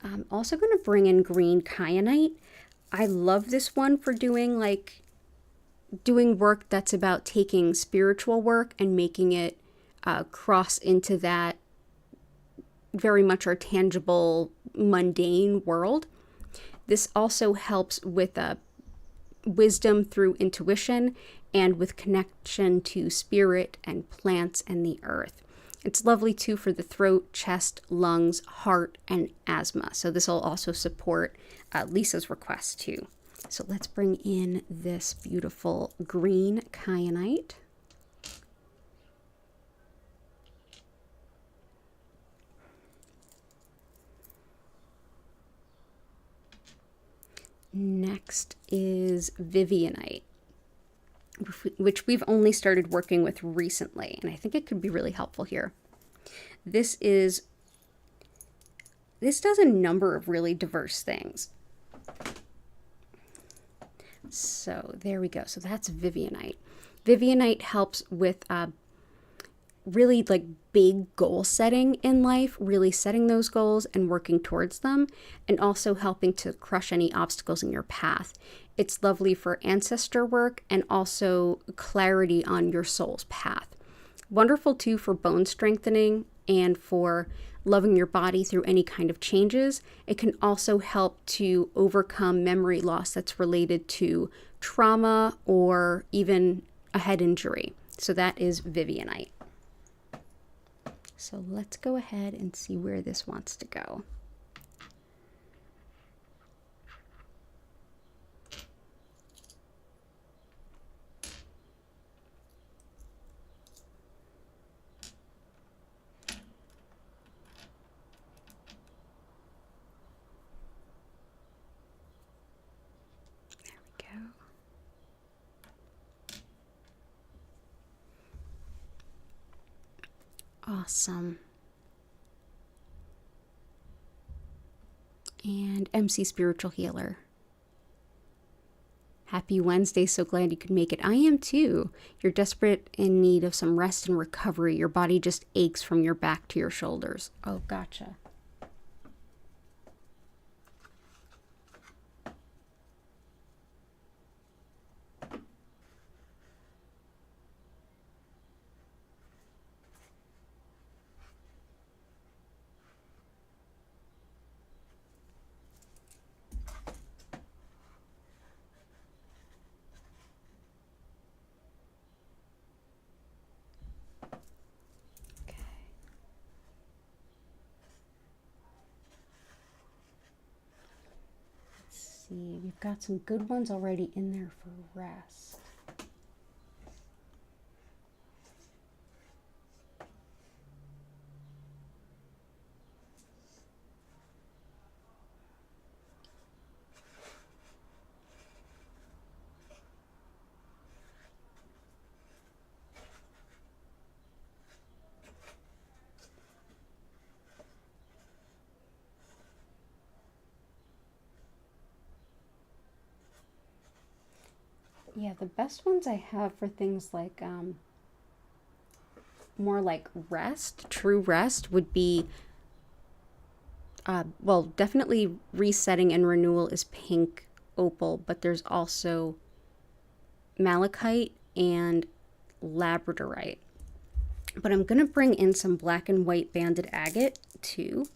I'm also going to bring in green kyanite. I love this one for doing work that's about taking spiritual work and making it cross into that very much our tangible, mundane world. This also helps with wisdom through intuition and with connection to spirit and plants and the earth. It's lovely too for the throat, chest, lungs, heart, and asthma. So this will also support Lisa's request too. So let's bring in this beautiful green kyanite. Next is Vivianite, which we've only started working with recently, and I think it could be really helpful here. This does a number of really diverse things. So there we go. So that's Vivianite. Vivianite helps with really like big goal setting in life, really setting those goals and working towards them, and also helping to crush any obstacles in your path. It's lovely for ancestor work and also clarity on your soul's path. Wonderful too for bone strengthening and for loving your body through any kind of changes. It can also help to overcome memory loss that's related to trauma or even a head injury. So that is Vivianite. So let's go ahead and see where this wants to go. There we go. Awesome. And MC Spiritual Healer. Happy Wednesday. So glad you could make it. I am too. You're desperate in need of some rest and recovery. Your body just aches from your back to your shoulders. Oh, gotcha. We've got some good ones already in there for rest. Yeah, the best ones I have for things like more like rest, true rest, would be well, definitely resetting and renewal is pink opal, but there's also malachite and labradorite. But I'm going to bring in some black and white banded agate too.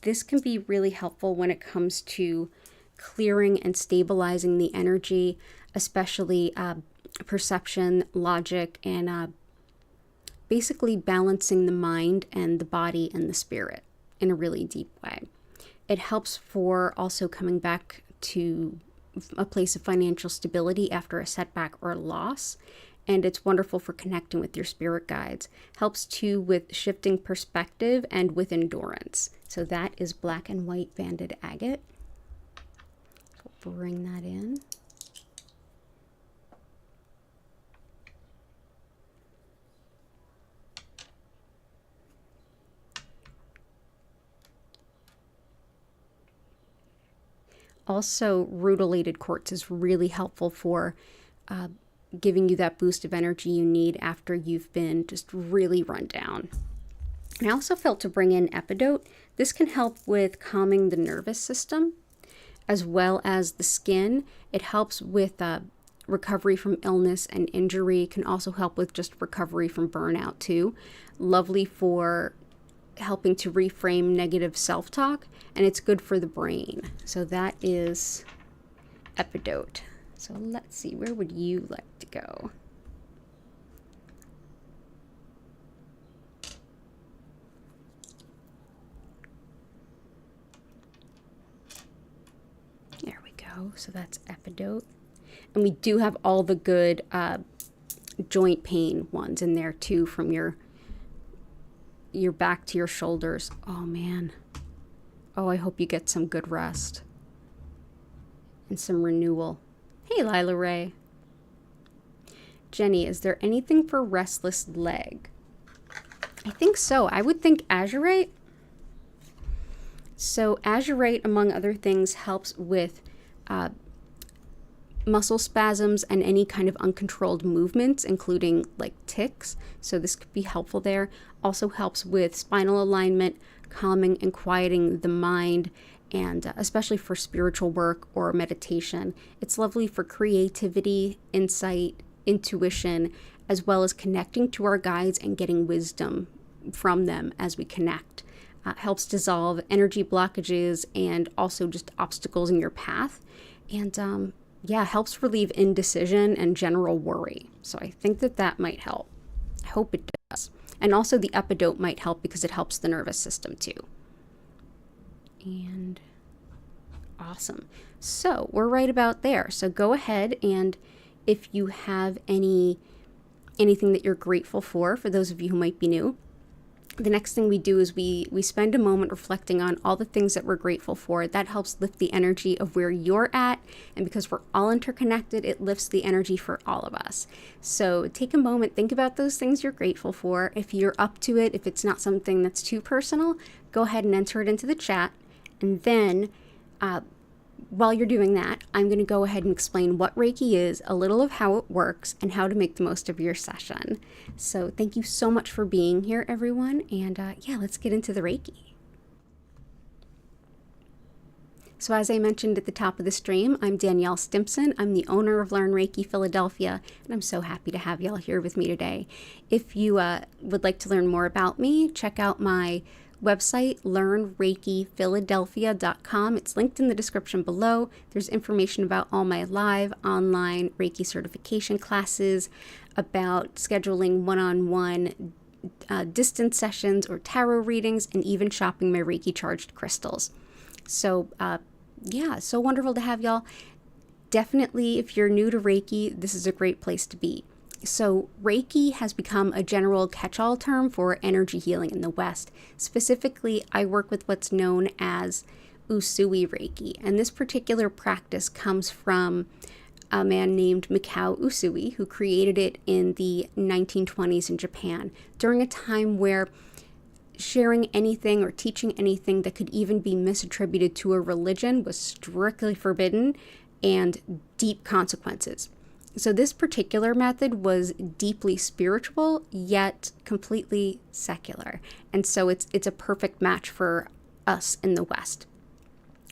This can be really helpful when it comes to clearing and stabilizing the energy, especially perception, logic, and basically balancing the mind and the body and the spirit in a really deep way. It helps for also coming back to a place of financial stability after a setback or a loss. And it's wonderful for connecting with your spirit guides. Helps too with shifting perspective and with endurance. So that is black and white banded agate. So bring that in. Also, rutilated quartz is really helpful for giving you that boost of energy you need after you've been just really run down. And I also felt to bring in epidote. This can help with calming the nervous system as well as the skin. It helps with recovery from illness and injury. Can also help with just recovery from burnout too. Lovely for helping to reframe negative self-talk, and it's good for the brain. So that is epidote. So let's see, where would you like to go? There we go. So that's epidote. And we do have all the good joint pain ones in there too, from your back to your shoulders. Oh man. Oh, I hope you get some good rest and some renewal. Hey, Lila Ray. Jenny, is there anything for restless leg? I think so. I would think azurite. So azurite, among other things, helps with muscle spasms and any kind of uncontrolled movements, including like tics. So this could be helpful there. Also helps with spinal alignment, calming and quieting the mind, and especially for spiritual work or meditation. It's lovely for creativity, insight, intuition, as well as connecting to our guides and getting wisdom from them as we connect. Helps dissolve energy blockages and also just obstacles in your path. And yeah, helps relieve indecision and general worry. So I think that might help. I hope it does. And also the epidote might help because it helps the nervous system too. And awesome. So we're right about there. So go ahead, and if you have anything that you're grateful for those of you who might be new, the next thing we do is we spend a moment reflecting on all the things that we're grateful for. That helps lift the energy of where you're at. And because we're all interconnected, it lifts the energy for all of us. So take a moment, think about those things you're grateful for. If you're up to it, if it's not something that's too personal, go ahead and enter it into the chat. And then while you're doing that, I'm going to go ahead and explain what Reiki is, a little of how it works, and how to make the most of your session. So thank you so much for being here, everyone. And yeah, let's get into the Reiki. So as I mentioned at the top of the stream, I'm Danielle Stimpson. I'm the owner of Learn Reiki Philadelphia, and I'm so happy to have y'all here with me today. If you would like to learn more about me, check out my website, learnreikiphiladelphia.com. It's linked in the description below. There's information about all my live online Reiki certification classes, about scheduling one-on-one distance sessions or tarot readings, and even shopping my Reiki charged crystals. So yeah, so wonderful to have y'all. Definitely, if you're new to Reiki, this is a great place to be. So Reiki has become a general catch-all term for energy healing in the West. Specifically, I work with what's known as Usui Reiki, and this particular practice comes from a man named Mikao Usui, who created it in the 1920s in Japan, during a time where sharing anything or teaching anything that could even be misattributed to a religion was strictly forbidden. and deep consequences. So this particular method was deeply spiritual, yet completely secular. And so it's a perfect match for us in the West.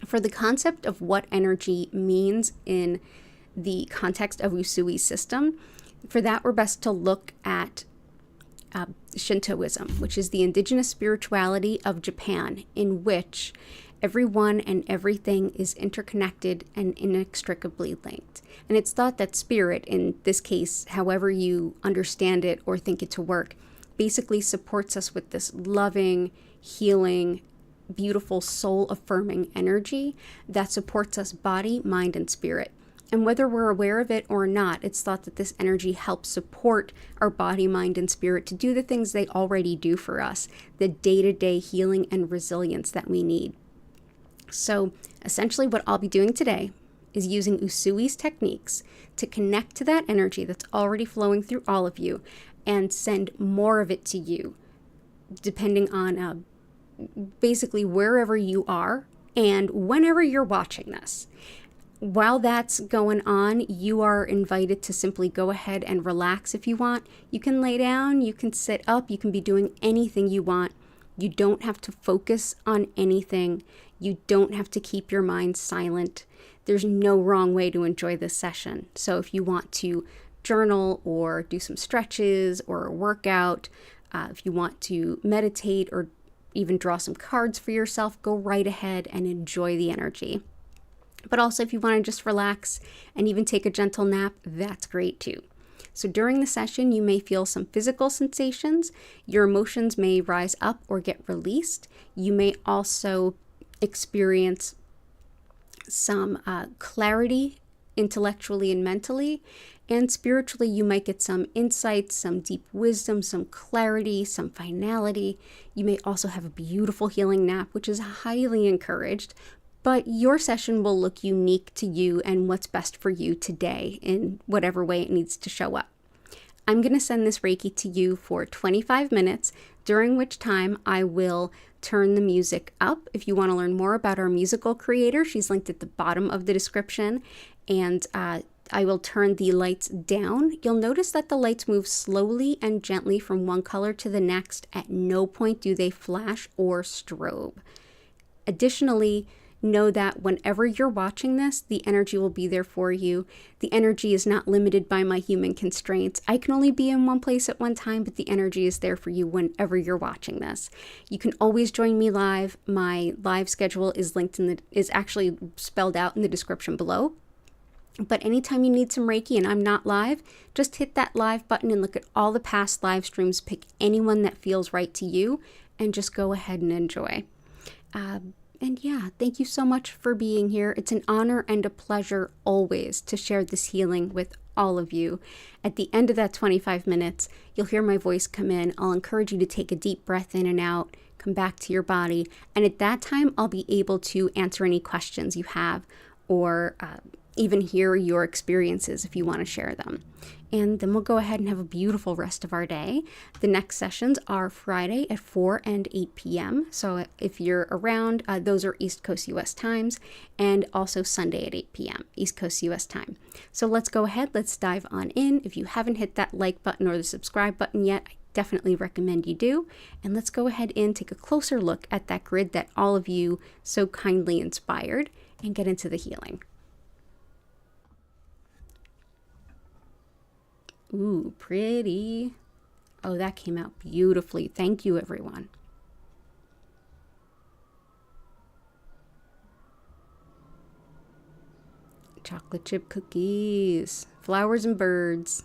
For the concept of what energy means in the context of Usui's system, for that we're best to look at Shintoism, which is the indigenous spirituality of Japan, in which everyone and everything is interconnected and inextricably linked. And it's thought that spirit, in this case, however you understand it or think it to work, basically supports us with this loving, healing, beautiful, soul-affirming energy that supports us body, mind, and spirit. And whether we're aware of it or not, it's thought that this energy helps support our body, mind, and spirit to do the things they already do for us, the day-to-day healing and resilience that we need. So essentially what I'll be doing today is using Usui's techniques to connect to that energy that's already flowing through all of you and send more of it to you, depending on basically wherever you are and whenever you're watching this. While that's going on, you are invited to simply go ahead and relax if you want. You can lay down, you can sit up, you can be doing anything you want. You don't have to focus on anything. You don't have to keep your mind silent. There's no wrong way to enjoy this session. So if you want to journal or do some stretches or a workout, if you want to meditate or even draw some cards for yourself, go right ahead and enjoy the energy. But also if you want to just relax and even take a gentle nap, that's great too. So during the session, you may feel some physical sensations. Your emotions may rise up or get released. You may also experience some clarity intellectually and mentally. And spiritually, you might get some insights, some deep wisdom, some clarity, some finality. You may also have a beautiful healing nap, which is highly encouraged. But your session will look unique to you and what's best for you today in whatever way it needs to show up. I'm going to send this Reiki to you for 25 minutes, during which time I will turn the music up. If you want to learn more about our musical creator, she's linked at the bottom of the description. And I will turn the lights down. You'll notice that the lights move slowly and gently from one color to the next. At no point do they flash or strobe. Additionally, know that whenever you're watching this, the energy will be there for you. The energy is not limited by my human constraints. I can only be in one place at one time, but the energy is there for you whenever you're watching this. You can always join me live. My live schedule is is actually spelled out in the description below. But anytime you need some Reiki and I'm not live, just hit that live button and look at all the past live streams. Pick anyone that feels right to you and just go ahead and enjoy. And yeah, thank you so much for being here. It's an honor and a pleasure always to share this healing with all of you. At the end of that 25 minutes, you'll hear my voice come in. I'll encourage you to take a deep breath in and out, come back to your body. And at that time, I'll be able to answer any questions you have or even hear your experiences if you want to share them. And then we'll go ahead and have a beautiful rest of our day. The next sessions are Friday at 4 and 8 p.m. So if you're around, those are East Coast U.S. times, and also Sunday at 8 p.m. East Coast U.S. time. So let's go ahead. Let's dive on in. If you haven't hit that like button or the subscribe button yet, I definitely recommend you do. And let's go ahead and take a closer look at that grid that all of you so kindly inspired and get into the healing. Ooh, pretty. Oh, that came out beautifully. Thank you, everyone. Chocolate chip cookies, flowers and birds.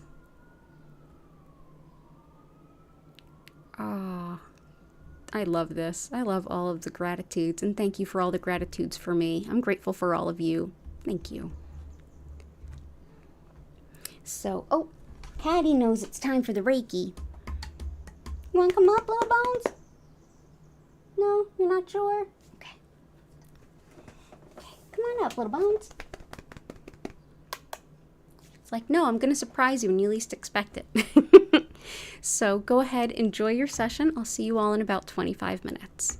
Ah, I love this. I love all of the gratitudes, and thank you for all the gratitudes for me. I'm grateful for all of you. Thank you. So, oh, Patty knows it's time for the Reiki. You want to come up, little bones? No, you're not sure? Okay. Okay, come on up, little bones. It's like, no, I'm going to surprise you when you least expect it. So go ahead, enjoy your session. I'll see you all in about 25 minutes.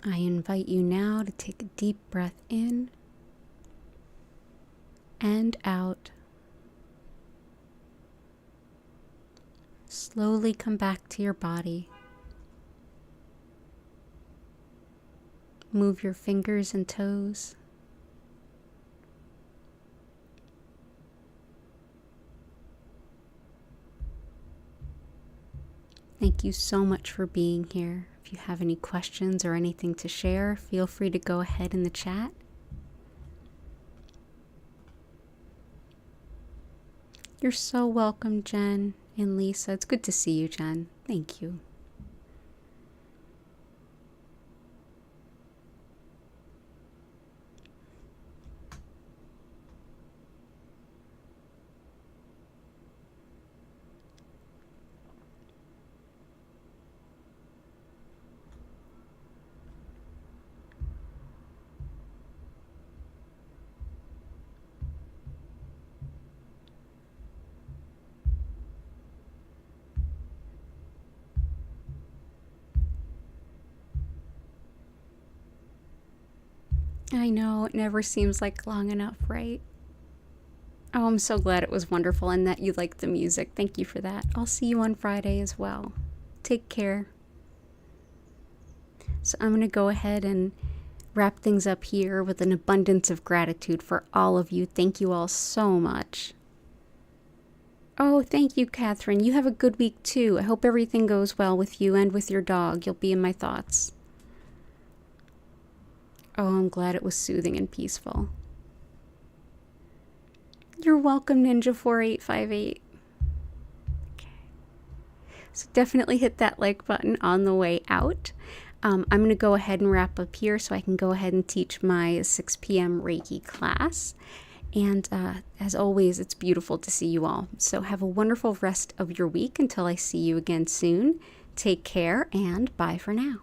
I invite you now to take a deep breath in and out. Slowly come back to your body. Move your fingers and toes. Thank you so much for being here. If you have any questions or anything to share, feel free to go ahead in the chat. You're so welcome, Jen and Lisa. It's good to see you, Jen. Thank you. I know, it never seems like long enough, right? Oh, I'm so glad it was wonderful and that you liked the music. Thank you for that. I'll see you on Friday as well. Take care. So I'm going to go ahead and wrap things up here with an abundance of gratitude for all of you. Thank you all so much. Oh, thank you, Catherine. You have a good week too. I hope everything goes well with you and with your dog. You'll be in my thoughts. Oh, I'm glad it was soothing and peaceful. You're welcome, Ninja4858. Okay. So definitely hit that like button on the way out. I'm going to go ahead and wrap up here so I can go ahead and teach my 6 p.m. Reiki class. And as always, it's beautiful to see you all. So have a wonderful rest of your week until I see you again soon. Take care and bye for now.